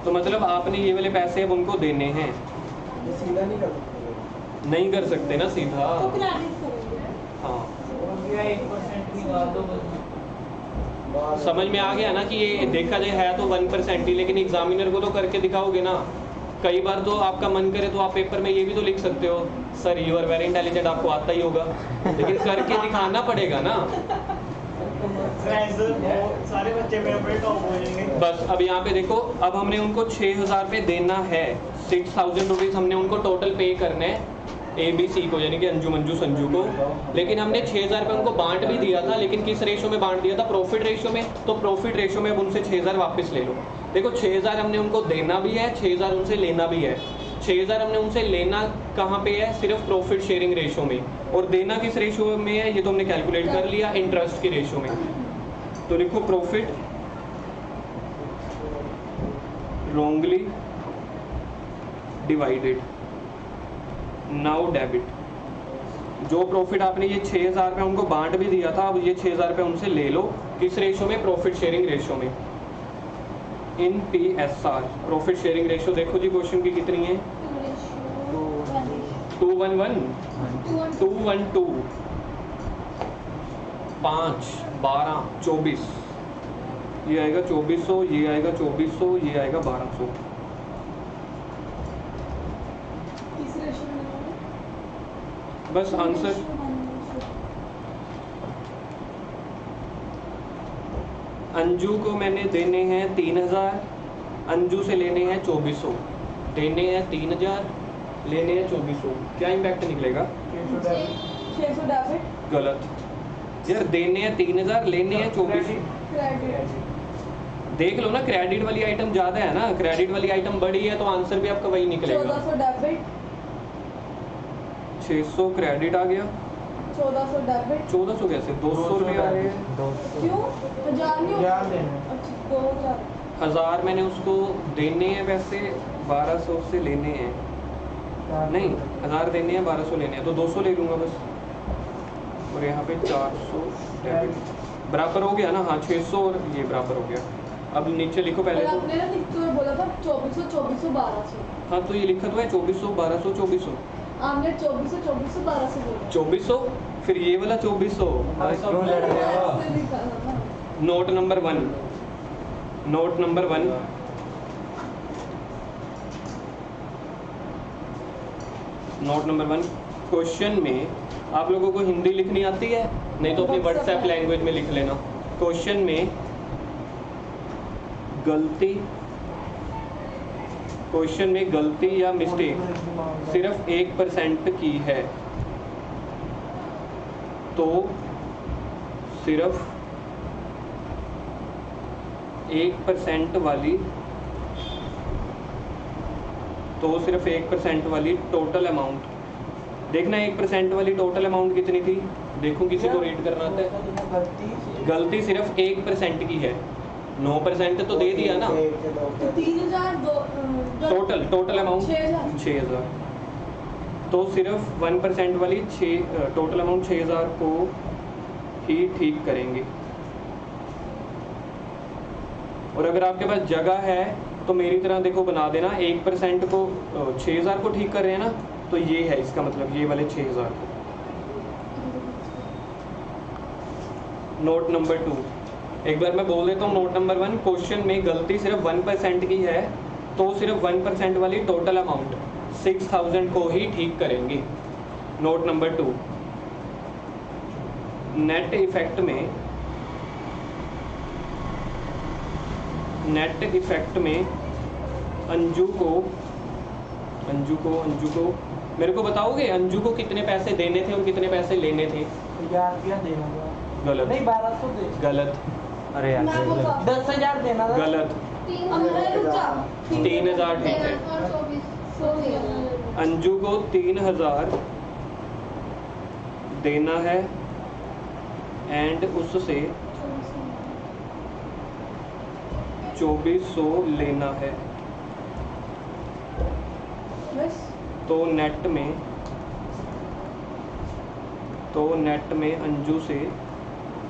तो मतलब आपने ये वाले पैसे अब उनको देने हैं। ये सीधा नहीं कर सकते। नहीं कर सकते ना सीधा, तो क्रेडिट करेंगे। हाँ। हो गया 1% निकाल दो बस। समझ में आ गया ना कि ये देखा जाए है तो 1% ही, लेकिन एग्जामिनर को तो करके दिखाओगे ना। कई बार तो आपका मन करे तो आप पेपर में ये भी तो लिख सकते हो, sir you are very intelligent, आपको आता ही होगा, लेकिन करके दिखाना पड़ेगा ना। सारे बच्चे मेरे बड़े टॉप हो जाएंगे। बस अब यहाँ पे देखो, अब हमने उनको 6,000 रुपये देना है, 6,000 रुपीज़ हमने उनको टोटल पे करने हैं ABC को, यानी कि अंजू मंजू संजू को। लेकिन हमने 6,000 रुपये उनको बांट भी दिया था, लेकिन किस रेशो में बांट दिया था, प्रॉफिट रेशो में। तो प्रॉफिट रेशो में अब उनसे 6,000 वापस ले लो। देखो 6,000 हमने उनको देना भी है, 6,000 उनसे लेना भी है। 6,000 हमने उनसे लेना कहाँ पे है, सिर्फ प्रॉफिट शेयरिंग रेशो में, और देना किस रेशो में है ये तो हमने कैलकुलेट कर लिया, इंटरेस्ट की रेशो में। तो लिखो profit wrongly divided, now debit. जो प्रॉफिट आपने ये 6,000 रुपये उनको बांट भी दिया था, अब ये 6,000 रुपये उनसे ले लो, किस रेशो में, प्रॉफिट शेयरिंग रेशो में, इन PSR। प्रॉफिट शेयरिंग रेशो देखो जी क्वेश्चन की कितनी है, 211 212 5 12 24, ये आएगा 2400, ये आएगा 2400, ये आएगा 1200। तीसरे रेशो में बस आंसर। अंजू को मैंने देने हैं 3,000, अंजू से लेने हैं 2400, देने हैं 3,000, लेने हैं 2400। क्या इम्पैक्ट निकलेगा, 600 डेबिट, गलत यार, देने हैं 3,000, लेने हैं 2400। क्रेडिट। देख लो ना, क्रेडिट वाली आइटम ज़्यादा है ना, क्रेडिट वाली आइटम बड़ी है, तो आंसर भी आपका वही निकलेगा। 1400 डेबिट, 600 क्रेडिट आ गया, 1400 डेबिट। 1400 कैसे, 200 रुपये आ रहे हैं। 200 क्यों 1000 नहीं हजार होता? देने। अच्छा 2000। 1,000 मैंने उसको देने हैं, वैसे 1200 से लेने हैं, नहीं 1,000 देने हैं, 1200 लेने हैं, तो 200 ले लूँगा बस। और यहाँ पे 400 डेबिट बराबर हो गया ना, हाँ 600 और ये बराबर हो गया। अब नीचे लिखो पहले और तो, आपने ना लिखते हुए बोला था 2400 2400 1200। हाँ तो ये लिखा तो है 2400 1200 2400। आपने 2400 2400 1200 बोला। 2400 फिर ये वाला 2400। क्यों लड़ रहे हो? Note number 1, note number 1, note number 1। Question में आप लोगों को हिंदी लिखनी आती है? नहीं तो अपनी व्हाट्सएप लैंग्वेज में लिख लेना। क्वेश्चन में गलती, क्वेश्चन में गलती या मिस्टेक सिर्फ 1% की है तो सिर्फ 1% वाली, तो सिर्फ 1% वाली टोटल अमाउंट देखना। 1% वाली टोटल अमाउंट कितनी थी? देखो किसी को रीड करना आता है। गलती सिर्फ 1% की है। 9% तो दे दिया ना। 3000 टोटल अमाउंट 6000। 6000, तो सिर्फ 1% वाली टोटल अमाउंट 6000 को ही ठीक करेंगे। और अगर आपके पास जगह है तो मेरी तरह देखो बना देना। 1% को 6000 को ठीक कर रहे हैं ना, तो ये है इसका मतलब, ये वाले 6000 को। नोट नंबर 2, एक बार मैं बोल देता हूँ। नोट नंबर 1, क्वेश्चन में गलती सिर्फ 1% की है तो सिर्फ 1% वाली टोटल अमाउंट 6000 को ही ठीक करेंगे। नोट नंबर 2, नेट इफेक्ट में, नेट इफेक्ट में अंजू को मेरे को बताओगे अंजू को कितने पैसे देने थे और कितने पैसे लेने थे? रुपया देना था। गलत। नहीं 1200 दे। गलत। अरे यार 10,000 देना था। गलत। 3000 ठीक है। अंजू को 3000 देना है एंड उससे 2400 लेना है। तो नेट में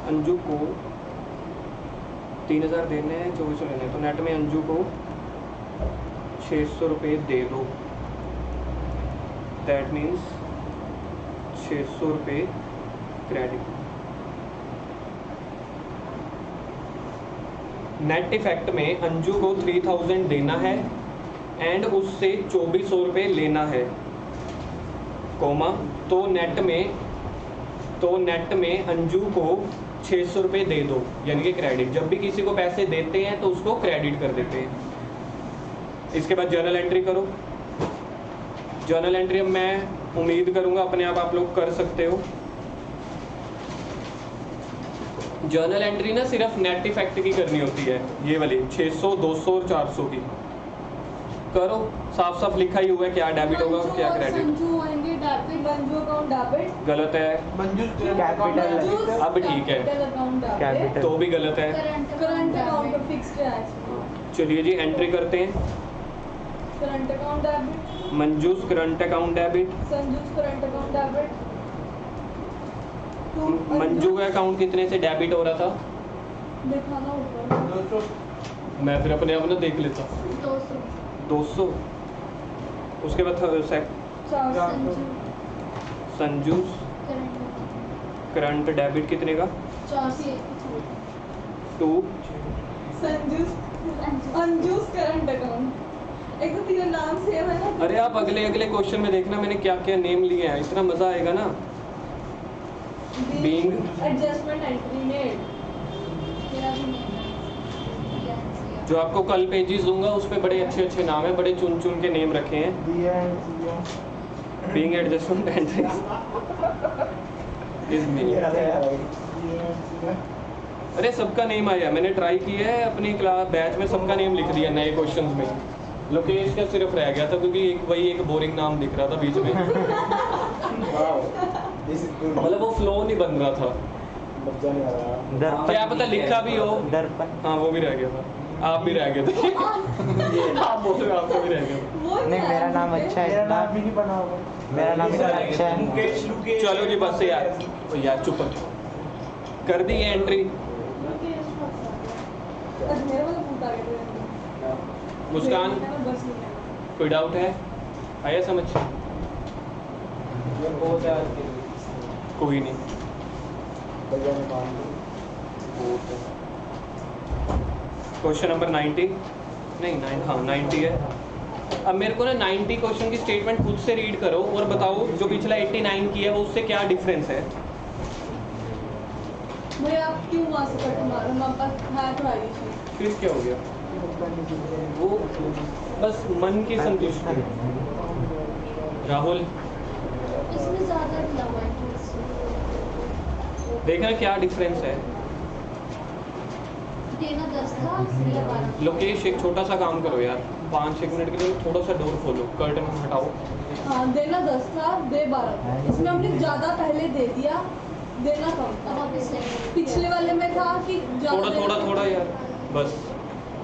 अंजू को 3000 देने हैं, 2400 लेने हैं। तो नेट में अंजू को 600 रुपये दे दो। दैट मीन्स 600 रुपये क्रेडिट। नेट इफेक्ट में अंजू को 3000 देना है एंड उससे 2400 रुपये लेना है, कोमा। तो नेट में अंजू को 600 रुपये दे दो, यानी कि क्रेडिट। जब भी किसी को पैसे देते हैं तो उसको क्रेडिट कर देते हैं। इसके बाद जर्नल एंट्री करो। जर्नल एंट्री अब मैं उम्मीद करूंगा अपने आप लोग कर सकते हो। जर्नल एंट्री ना सिर्फ नेट इफेक्ट की करनी होती है, ये वाली 600, 200 और 400 की। करो, साफ साफ लिखा ही हुआ है क्या डेबिट होगा और क्या क्रेडिट। संजू आएंगे डेबिट, मंजू अकाउंट डेबिट। गलत है। मंजू कैपिटल। अब ठीक है। Account debit. कैपिटल। तो भी गलत है। करंट अकाउंट पर फिक्स्ड है एक्चुअली। चलिए जी एंट्री करते हैं। Current account debit. मंजूस करंट अकाउंट डेबिट। संजूस करंट अकाउंट डेबिट। मंजू का अकाउंट कितने से डेबिट हो रहा था? दिखाना ऊपर। मैं फिर अपने आप ना देख लेता। 200। उसके बाद संजूस करंट डेबिट कितने का? 2। संजूस अंजूस करंट अकाउंट। एक तो तेरा नाम सेम है ना। अरे आप अगले क्वेश्चन में देखना मैंने क्या क्या नेम लिए हैं, इतना मजा आएगा ना। Being adjustment entry made. जो आपको कल पेजेस दूंगा उस पे बड़े अच्छे अच्छे नाम है, बड़े चुन चुन के नेम रखे हैं। Being adjustment entries is me. अरे सबका नेम आया, मैंने ट्राई किया है अपनी क्लास बैच में, सबका नेम लिख दिया नए क्वेश्चंस में। लोकेश का सिर्फ रह गया था क्योंकि एक बोरिंग नाम दिख रहा था बीच में। मतलब वो फ्लो नहीं बन रहा था। क्या पता लिखा भी हो। दर्पण। हाँ वो भी रह गया था, आप भी रह गए थे। आप बोल रहे हो आपका भी रह गया था। नहीं मेरा नाम अच्छा है। मेरा नाम भी नहीं बना होगा। मेरा नाम इतना अच्छा है। चलो जी बस यार चुप कर दी है एंट्री। मुस्कान कोई डाउट है? आया समझ? कोई नहीं। भैया ने मान ली। क्वेश्चन नंबर 90 नहीं 9 हाँ 90 है। अब मेरे को ना 90 क्वेश्चन की स्टेटमेंट खुद से रीड करो और बताओ जो पिछला 89 की है वो उससे क्या डिफरेंस है। भैया आप क्यों वहाँ से कट मारो, हमारे पास है तो आई थी। फिर क्या हो गया? वो बस मन की संतुष्टि। राहुल इसमें ज़्यादा मिला हुआ है interest। देखना क्या डिफरेंस है। देना 10 था, दिया 12। लोकेश एक छोटा सा काम करो यार, 5-1 मिनट के लिए थोड़ा सा डोर खोलो, कर्टन हटाओ। हाँ, देना 10 था, दे 12 था। इसमें हमने ज़्यादा पहले दे दिया, देना कम अब था। वापस ले। पिछले वाले में था कि थोड़ा थोड़ा थोड़ा यार, बस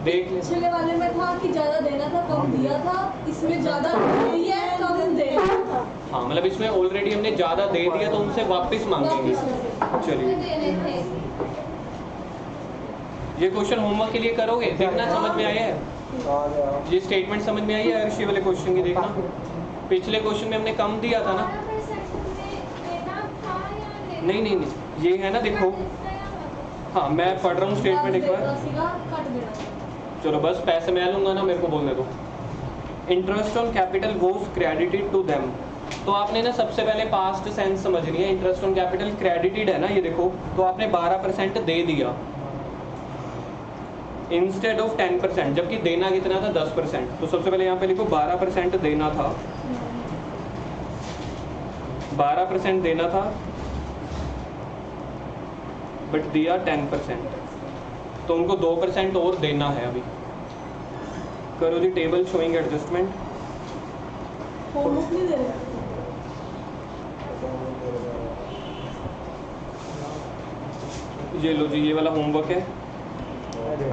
देख ले। पिछले वाले में था कि ज़्यादा देना था, कम दिया था। इसमें ज़्यादा दिया है, कम देना था। हाँ मतलब इसमें ऑलरेडी हमने ज़्यादा दे दिया तो उनसे वापस मांगेंगे। चलिए देने थे। ये क्वेश्चन होमवर्क के लिए करोगे, देखना समझ में आया है। आ गया। ये स्टेटमेंट समझ में आई है अर्शी वाले क्वेश्चन की, देखना। पिछले क्वेश्चन में हमने कम दिया था ना। 12% में देना था या लेना? नहीं नहीं नहीं, ये है ना देखो। हाँ मैं पढ़ रहा हूँ स्टेटमेंट एक बार। कट देना। चलो बस पैसे मैं लूँगा ना, मेरे को बोलने दो। Interest on capital goes credited to them. तो आपने ना सबसे पहले पास्ट सेंस समझनी है। इंटरेस्ट ऑन कैपिटल क्रेडिटेड है ना, ये देखो। तो आपने 12% दे दिया इंस्टेड ऑफ 10%, जबकि देना कितना था 10%। तो सबसे पहले यहाँ पे लिखो 12% देना था, 12% देना था बट दिया 10%। तो उनको 2% और देना है अभी। करो जी टेबल शोइंग एडजस्टमेंट। होमवर्क नहीं दे रहे। ये लो जी, ये वाला होमवर्क है। अरे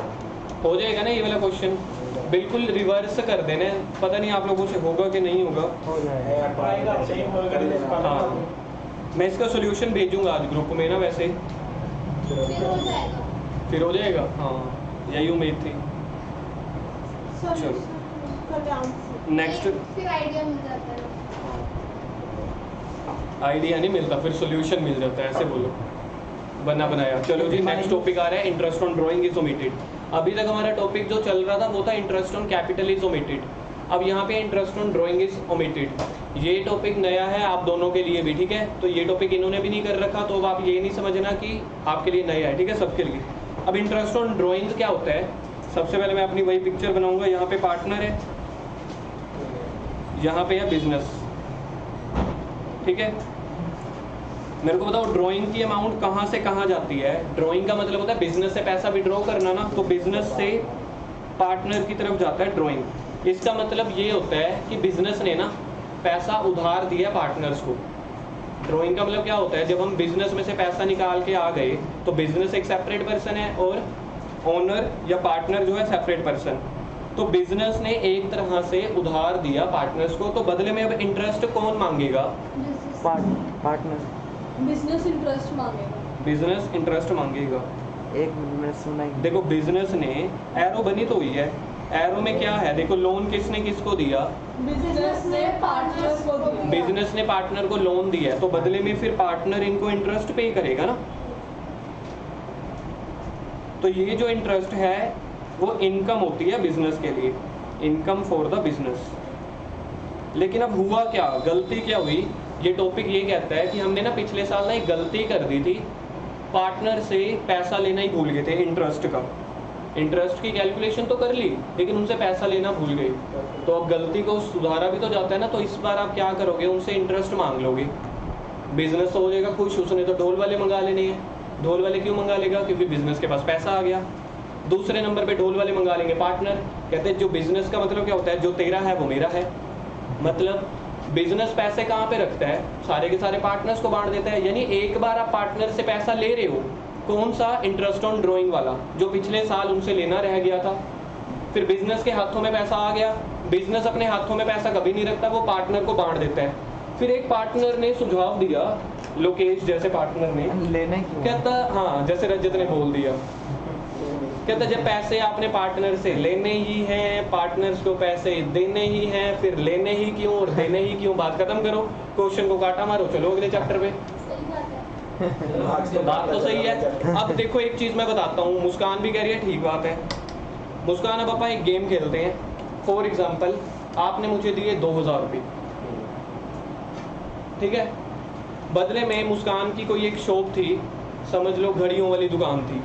हो जाएगा ना ये वाला क्वेश्चन, बिल्कुल रिवर्स कर देना है। पता नहीं आप लोगों से होगा कि नहीं होगा। हो जाएगा। आएगा, सही बोल कर लेना। हाँ मैं इसका सोल्यूशन भेजूंगा आज ग्रुप में ना, वैसे फिर हो जाएगा। फिर हो जाएगा। हाँ यही उम्मीद थी। चलो नेक्स्ट। फिर आइडिया मिल जाता है। आइडिया नहीं मिलता, फिर सोल्यूशन मिल जाता है, ऐसे बोलो। बना बनाया। चलो जी नेक्स्ट टॉपिक आ रहा है interest on drawing is omitted. अभी तक हमारा टॉपिक जो चल रहा था वो था interest on capital is omitted. अब यहाँ पे interest on drawing is omitted. ये टॉपिक नया है आप दोनों के लिए भी, ठीक है। तो ये टॉपिक इन्होंने भी नहीं कर रखा, तो अब आप ये नहीं समझना कि आपके लिए नया है, ठीक है, सबके लिए। अब इंटरेस्ट ऑन ड्राइंग क्या होता है, सबसे पहले मैं अपनी वही पिक्चर बनाऊंगा। यहाँ पे पार्टनर है, यहाँ पे है बिजनेस, ठीक है। मेरे को बताओ ड्राइंग की अमाउंट कहाँ से कहाँ जाती है। ड्राइंग का मतलब होता है बिजनेस से पैसा विड्रॉ करना ना, तो बिजनेस से पार्टनर की तरफ जाता है ड्राइंग। इसका मतलब ये होता है कि बिजनेस ने ना पैसा उधार दिया पार्टनर्स को। ड्राइंग का मतलब क्या होता है, जब हम बिजनेस में से पैसा निकाल के आ गए तो बिजनेस एक सेपरेट पर्सन है और ओनर या पार्टनर जो है सेपरेट पर्सन। तो बिजनेस ने एक तरह से उधार दिया पार्टनर्स को, तो बदले में अब इंटरेस्ट कौन मांगेगा? पार्टनर। बिजनेस इंटरेस्ट मांगेगा। बिजनेस इंटरेस्ट मांगेगा। एक मिनट सुना ही। देखो बिजनेस ने, एरो बनी तो हुई है, एरो में क्या है देखो, लोन किसने किसको दिया? बिजनेस ने पार्टनर्स को दिया। बिजनेस ने पार्टनर को लोन दिया है, तो बदले में फिर पार्टनर इनको इंटरेस्ट पे करेगा ना। तो ये जो इंटरेस्ट है वो इनकम होती है बिजनेस के लिए, इनकम फॉर द बिजनेस। लेकिन अब हुआ क्या, गलती क्या हुई? ये टॉपिक ये कहता है कि हमने ना पिछले साल ना एक गलती कर दी थी, पार्टनर से पैसा लेना ही भूल गए थे इंटरेस्ट का। इंटरेस्ट की कैलकुलेशन तो कर ली लेकिन उनसे पैसा लेना भूल गए। तो अब गलती को सुधारा भी तो जाता है ना, तो इस बार आप क्या करोगे, उनसे इंटरेस्ट मांग लोगे। बिजनेस तो हो जाएगा खुश, उसने तो ढोल वाले मंगा लेने हैं। ढोल वाले क्यों मंगा लेगा? क्योंकि बिजनेस के पास पैसा आ गया। दूसरे नंबर पे ढोल वाले मंगा लेंगे पार्टनर। कहते हैं जो बिजनेस का मतलब क्या होता है, जो तेरा है वो मेरा है। मतलब बिजनेस पैसे कहाँ पे रखता है, सारे के सारे पार्टनर्स को बांट देता है। यानी एक बार आप पार्टनर से पैसा ले रहे हो, कौन सा? इंटरेस्ट ऑन ड्राइंग वाला, जो पिछले साल उनसे लेना रह गया था। फिर बिजनेस के हाथों में पैसा आ गया। बिजनेस अपने हाथों में पैसा कभी नहीं रखता, वो पार्टनर को बांट देता है। फिर एक पार्टनर ने सुझाव दिया, लोकेश जैसे पार्टनर ने, लेने क्यों? कहता हाँ जैसे रजत ने बोल दिया, कहता जब पैसे आपने पार्टनर से लेने ही हैं, पार्टनर्स को पैसे देने ही हैं, फिर लेने ही क्यों और देने ही क्यों? बात खत्म करो, क्वेश्चन को काटा मारो, चलो अगले चैप्टर पे। सही बात है। बात तो सही है। अब देखो एक चीज मैं बताता हूँ, मुस्कान भी कह रही है ठीक बात है। मुस्कान, अब अपन एक गेम खेलते हैं। फॉर एग्जाम्पल आपने मुझे दिए 2000 रुपये, ठीक है। बदले में मुस्कान की कोई एक शॉप थी, समझ लो घड़ियों वाली दुकान थी।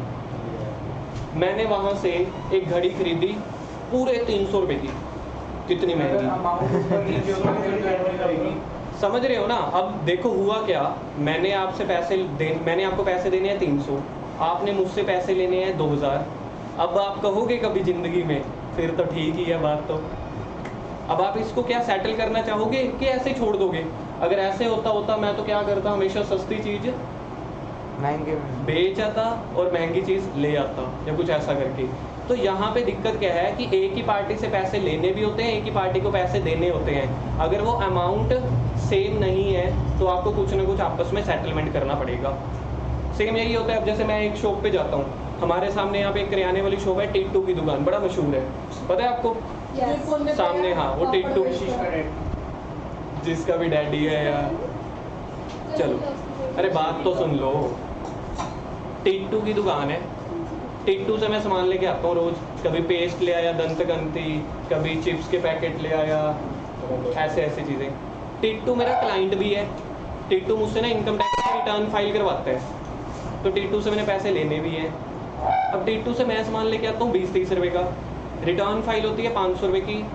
मैंने वहां से एक घड़ी खरीदी पूरे 300 रुपये की, कितनी महंगी, समझ रहे हो ना। अब देखो हुआ क्या, मैंने आपको पैसे देने हैं 300, आपने मुझसे पैसे लेने हैं 2000। अब आप कहोगे कभी जिंदगी में, फिर तो ठीक ही है बात तो। अब आप इसको क्या सेटल करना चाहोगे कि ऐसे छोड़ दोगे? अगर ऐसे होता मैं तो क्या करता, हमेशा सस्ती चीज महंगे में बेच आता और महंगी चीज ले आता, या कुछ ऐसा करके। तो यहाँ पे दिक्कत क्या है कि एक ही पार्टी से पैसे लेने भी होते हैं, एक ही पार्टी को पैसे देने होते हैं। अगर वो अमाउंट सेम नहीं है तो आपको कुछ ना कुछ आपस में सेटलमेंट करना पड़ेगा। सेम यही होता है। अब जैसे मैं एक शॉप पे जाता हूँ, हमारे सामने यहाँ पे एक किराने वाली शॉप है, टिट्टू की दुकान, बड़ा मशहूर है, पता है आपको? सामने, हाँ, वो टिट्टू, जिसका भी डैडी है यार। चलो, अरे बात तो सुन लो। टिट्टू की दुकान है, टिट्टू से मैं सामान लेके आता हूँ रोज। कभी पेस्ट ले आया, दंतकंती, कभी चिप्स के पैकेट ले आया, ऐसे ऐसे चीज़ें। टिट्टू मेरा क्लाइंट भी है। टिट्टू मुझसे ना इनकम टैक्स का रिटर्न फाइल करवाता है, तो टिट्टू से मैंने पैसे लेने भी हैं। अब टिट्टू से मैं सामान लेके आता हूँ 20-30 रुपये का, रिटर्न फाइल होती है 500 रुपये की।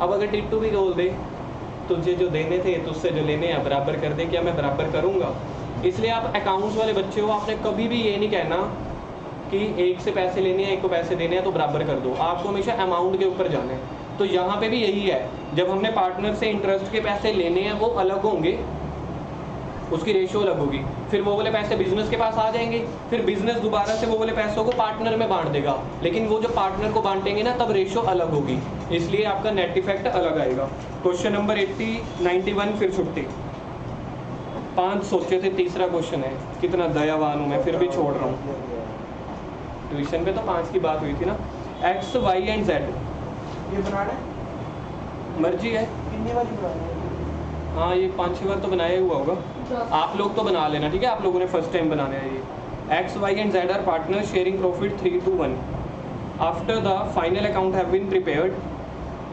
अब अगर टिट्टू भी बोल दे तुझे जो देने थे तुझसे जो लेने हैं बराबर कर दे, क्या मैं बराबर करूँगा? इसलिए आप अकाउंट्स वाले बच्चे हो, आपने कभी भी ये नहीं कहना कि एक से पैसे लेने हैं, एक को पैसे देने हैं तो बराबर कर दो। आपको हमेशा अमाउंट के ऊपर जाना है। तो यहाँ पे भी यही है, जब हमने पार्टनर से इंटरेस्ट के पैसे लेने हैं वो अलग होंगे, उसकी रेशियो अलग होगी। फिर वो वाले पैसे बिजनेस के पास आ जाएंगे, फिर बिजनेस दोबारा से वो वाले पैसों को पार्टनर में बांट देगा, लेकिन वो जो पार्टनर को बांटेंगे ना तब रेशियो अलग होगी, इसलिए आपका नेट इफेक्ट अलग आएगा। क्वेश्चन नंबर 80, 91 फिर छुट्टी। 5 सोचे थे, तीसरा क्वेश्चन है। कितना दयावान हूँ मैं, फिर भी छोड़ रहा हूँ। ट्यूशन पे तो 5 की बात हुई थी ना। एक्स, वाई एंड जेड ये बनाना मर्जी है। कितनी बार बनाना है? हाँ, ये 5-6 बार तो बनाया हुआ होगा। आप लोग तो बना लेना, ठीक है? आप लोगों ने फर्स्ट टाइम बनाना है ये। X, Y and Z are partner sharing profit 3-1। After the final account have been prepared,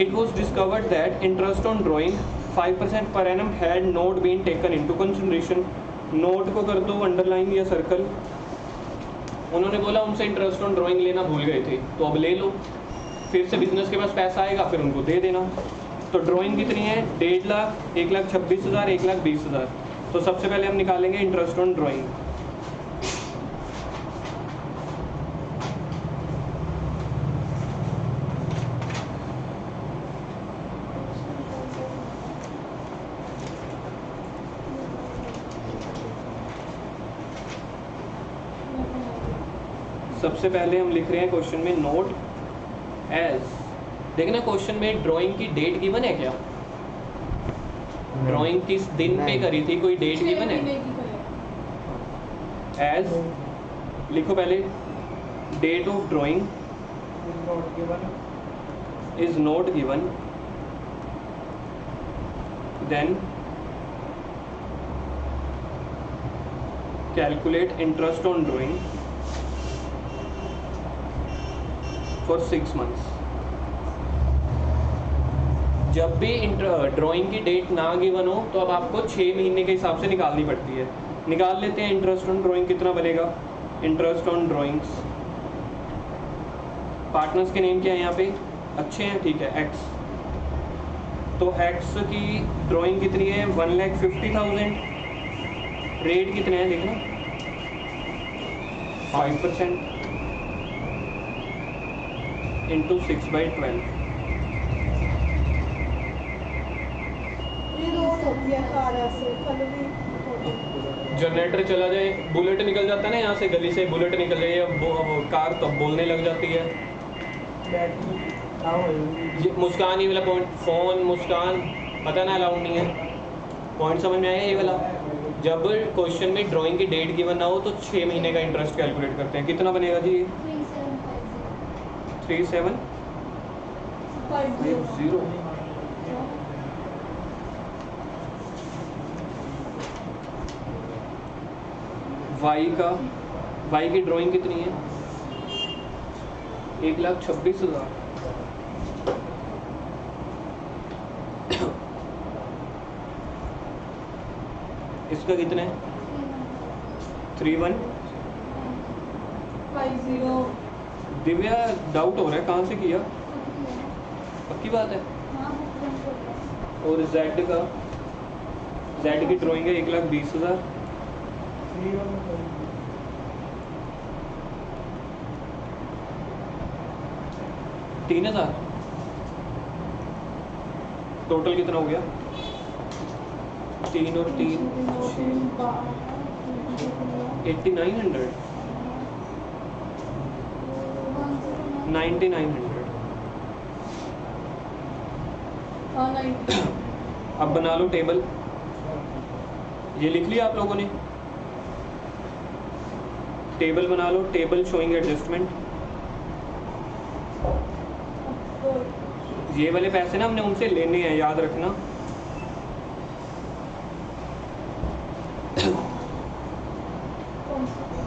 it was discovered that interest on drawing 5% per annum had not been taken into consideration। Note को कर दो underline या circle. उन्होंने बोला उनसे interest on drawing लेना भूल गए थे, तो अब ले लो। फिर से बिजनेस के पास पैसा आएगा, फिर उनको दे देना। तो ड्राइंग कितनी है? 1.5 लाख, 1,26,000, 1,20,000। तो सबसे पहले हम निकालेंगे इंटरेस्ट ऑन ड्राइंग। सबसे पहले हम लिख रहे हैं क्वेश्चन में नोट एज। देखना क्वेश्चन में ड्राइंग की डेट गिवन है क्या? ड्राइंग किस दिन पे करी थी, कोई डेट गिवन है? एज लिखो पहले, date of drawing is not given, then calculate interest on drawing for 6 months. जब भी ड्राइंग की डेट ना गिवन हो तो अब आपको 6 महीने के हिसाब से निकालनी पड़ती है। निकाल लेते हैं इंटरेस्ट ऑन ड्राइंग कितना बनेगा। इंटरेस्ट ऑन ड्राइंग्स, पार्टनर्स के नेम क्या है यहाँ पे? अच्छे हैं, ठीक है, एक्स। तो एक्स की ड्राइंग कितनी है? 1,50,000। रेट कितने हैं देखना, 5% इंटू 6/12। जनरेटर चला जाए, बुलेट निकल जाता है ना यहाँ से, गली से बुलेट निकल जाए या वो कार तो बोलने लग जाती है। ये मुस्कान, ये वाला पॉइंट, फोन मुस्कान, पता ना अलाउड नहीं है। पॉइंट समझ में आया ये वाला? जब क्वेश्चन में ड्राइंग की डेट गिवन ना हो तो 6 महीने का इंटरेस्ट कैलकुलेट करते हैं। कितना बनेगा जी? 3750। वाई की ड्राइंग कितनी है? 1,26,000। इसका कितना है? 5150। दिव्या डाउट हो रहा है, कहाँ से किया? पक्की बात है? और जेड का, जेड की ड्राइंग है 1,20,000। 3,000। टोटल कितना हो गया? 3 और 3 8,900 9,900। हाँ 90। अब बना लो टेबल। ये लिख लिया आप लोगों ने? टेबल बना लो, टेबल शोइंग एडजस्टमेंट। ये वाले पैसे ना हमने उनसे लेने हैं, याद रखना।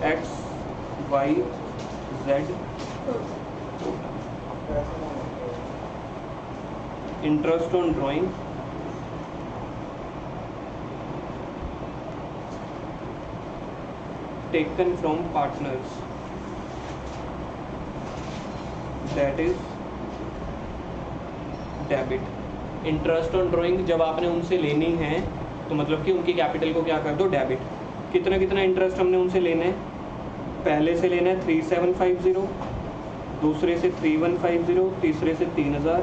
X Y Z interest on drawing taken from partners, that is debit. Interest on drawing जब आपने उनसे लेनी है तो मतलब कि उनकी कैपिटल को क्या कर दो, डेबिट। कितना कितना इंटरेस्ट हमने उनसे लेना है? पहले से लेना है 3,750, दूसरे से 3,150, तीसरे से 3,000।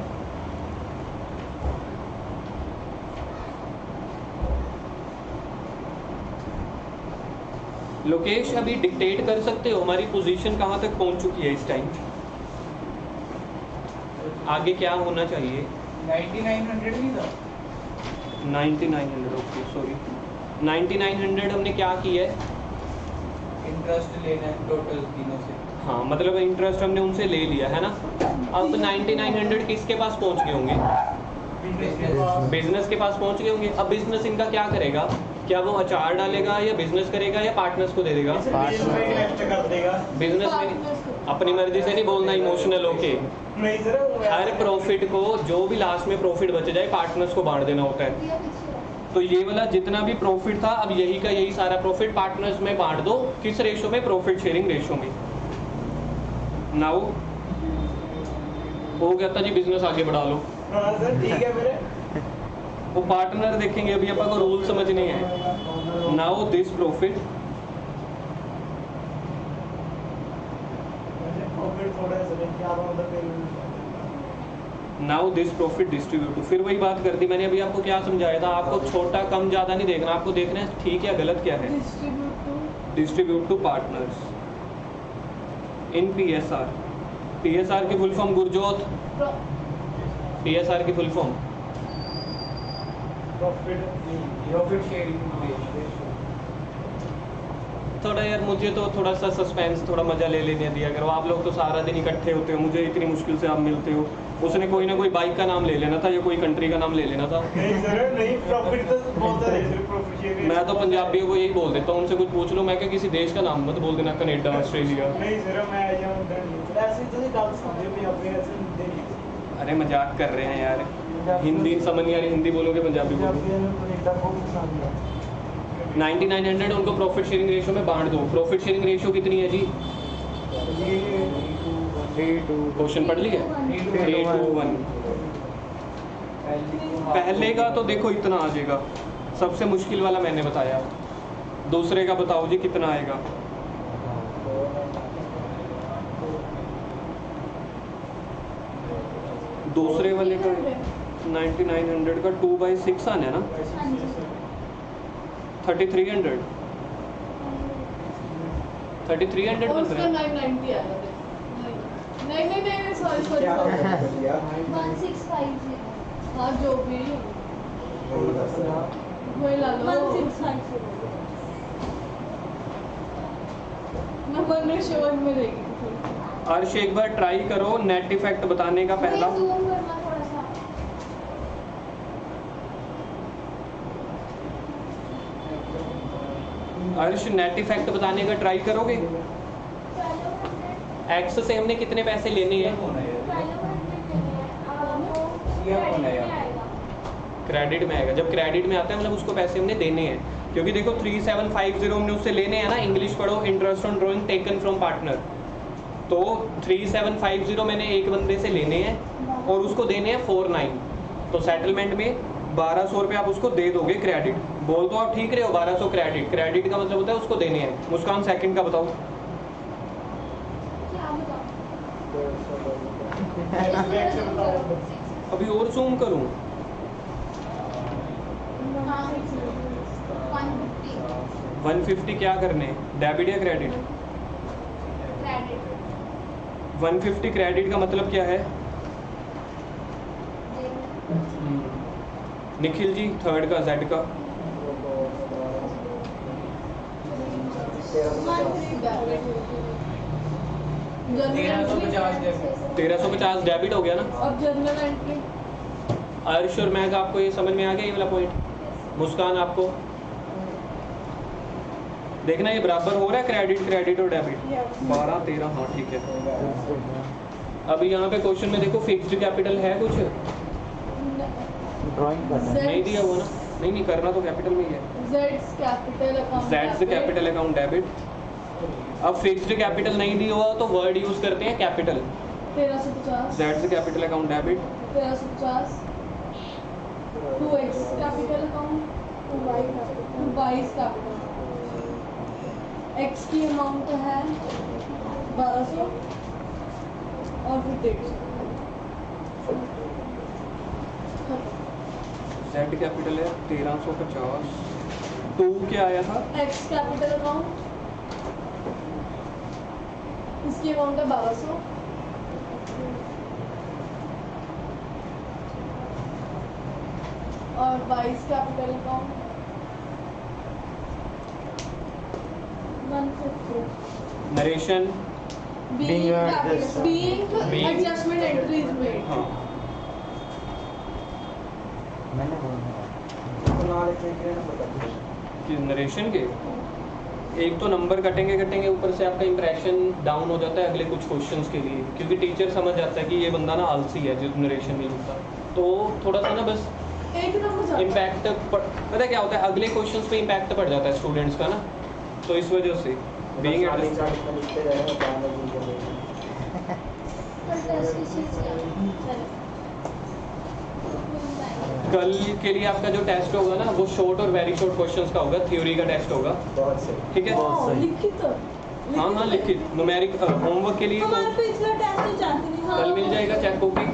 लोकेश अभी डिक्टेट कर सकते हो हमारी पोजीशन कहाँ तक पहुँच चुकी है इस टाइम? आगे क्या होना चाहिए? 9900 नहीं था? 9,900, ओके सॉरी। 9,900 हमने क्या किया है? इंटरेस्ट लेना है टोटल तीनों से। हाँ मतलब इंटरेस्ट हमने उनसे ले लिया है ना। अब 9,900 किसके पास पहुँच गए होंगे? बिजनेस के पास पहुँच गए होंगे। अब बिजनेस इनका क्या करेगा? क्या वो अचार डालेगा या बिजनेस करेगा या पार्टनर्स को दे देगा? कर देगा। बिजनेस में अपनी मर्जी से नहीं बोलना, इमोशनल होके। नहीं सर, हर प्रॉफिट को जो भी लास्ट में प्रॉफिट बच जाए पार्टनर्स को बांट देना होता है। तो ये वाला जितना भी प्रॉफिट था अब यही का यही सारा प्रॉफिट पार्टनर्स में बांट दो। किस रेशो में? प्रॉफिट शेयरिंग रेशो में। नाउ हो गया था जी, बिजनेस आगे बढ़ा लो। हाँ सर ठीक है मेरे। वो पार्टनर देखेंगे, अभी अपन को रूल समझने हैं। Now this profit now this profit distribute. फिर वही बात कर दी मैंने अभी, आपको क्या समझाया था? आपको छोटा कम ज़्यादा नहीं देखना, आपको देखना है ठीक या गलत क्या है। Distribute to partners in PSR। PSR की फुल फॉर्म गुरजोत, PSR की फुल फॉर्म प्रॉफिट शेयरिंग। थोड़ा यार मुझे तो थोड़ा सा सस्पेंस, थोड़ा मजा ले लेने दिया करो। आप लोग तो सारा दिन इकट्ठे होते हो, मुझे इतनी मुश्किल से आप मिलते हो। उसने कोई ना कोई बाइक का नाम ले लेना था या कोई कंट्री का नाम ले लेना था। नहीं सर नहीं, प्रॉफिट तो बोलता है सर, प्रॉफिट शेयरिंग। मैं तो पंजाबियों को यही बोल देता हूँ, उनसे कुछ पूछ लो, मैं क्या किसी देश का नाम मत बोल देना, कनेडा ऑस्ट्रेलिया। नहीं सर मैं आ जाऊँ ऐसे तो नहीं गलत समझे भी अपने ऐसे नहीं। अरे मजाक कर रहे हैं यार, हिंदी समझ नहीं आ रही, हिंदी बोलोगे पंजाबी बोलोगे। 9,900 उनको प्रॉफिट शेयरिंग रेशियो में बांट दो। प्रॉफिट शेयरिंग रेशियो कितनी है जी? क्वेश्चन पढ़ लिया? 3:1। पहले का तो देखो इतना आ जाएगा, सबसे मुश्किल वाला मैंने बताया। दूसरे का बताओ जी कितना आएगा? दूसरे वाले का 9,900 का 2/6 आना है ना, 3,300 3,300 बन उसका रहा है। 990 आएगा। नहीं सॉरी 1650। हाँ जो भी वही ला लो। 1650 मैं 1:1 में रहेगी। अर्श एक बार ट्राई करो नेट इफेक्ट बताने का पहला। जूम करना थोड़ा सा। अर्श नेट इफेक्ट बताने का ट्राई करोगे? एक्स से हमने कितने पैसे लेने हैं? क्रेडिट में आएगा। जब क्रेडिट में आता है मतलब उसको पैसे हमने देने हैं, क्योंकि देखो 3750 हमने उससे लेने हैं ना। इंग्लिश पढ़ो, interest on drawing taken from partner. तो 3750 मैंने एक बंदे से लेने हैं और उसको देने हैं 49। तो सेटलमेंट में 1200 रुपये आप उसको दे दोगे क्रेडिट। बोल तो आप ठीक रहे हो, 1200 क्रेडिट। क्रेडिट का मतलब होता है उसको देने हैं। मुस्कान सेकंड का बताओ। अभी और जूम करूं? 150 क्या करने? डेबिट या क्रेडिट? 150 क्रेडिट का मतलब क्या है? निखिल जी थर्ड का, जेड का। 1350 डेबिट हो गया ना। अब जर्नल एंट्री। अर्श और मैं आपको ये समझ में आ गया ये वाला पॉइंट? मुस्कान आपको देखना ये बराबर हो रहा है क्रेडिट और डेबिट? 12 13 हाँ ठीक है। अभी यहाँ पे क्वेश्चन में देखो फिक्स्ड कैपिटल है कुछ? ड्राइंग करना है। नहीं दिया हुआ ना? नहीं करना तो कैपिटल में ही है। Z's capital account. Z's capital account debit. अब फिक्स्ड कैपिटल नहीं दिया हुआ तो वर्ड यूज करते हैं capital. 1350। Z's capital account debit. 1350। 2x capital account. 2y capital. x की अमाउंट है 1200 और फिर 150। Z कैपिटल है 1350। 2 क्या आया था? x कैपिटल अकाउंट, इसकी अमाउंट है 1200 और 22 capital account 150। Narration Being adjusted. being adjustment entry is made। हाँ मैंने बोला कि नरेशन के एक तो नंबर कटेंगे ऊपर से आपका इंप्रेशन डाउन हो जाता है अगले कुछ क्वेश्चंस के लिए, क्योंकि टीचर समझ जाता है कि ये बंदा ना आलसी है जो नरेशन नहीं लिखता। तो थोड़ा सा ना बस एक नंबर इम्पैक्ट पता है क्या होता है, अगले क्वेश्चंस पे इम्पैक्ट पड़ जाता है स्टूडेंट्स का ना, तो इस वजह से बीइंग कल के लिए आपका जो टेस्ट होगा ना वो शॉर्ट और वेरी शॉर्ट क्वेश्चंस का होगा, थ्योरी का टेस्ट होगा, ठीक है? लिखित हाँ लिखित न्यूमेरिक होमवर्क के लिए हमारे पिछला टेस्ट तो जानते नहीं। कल मिल जाएगा चेक कॉपी।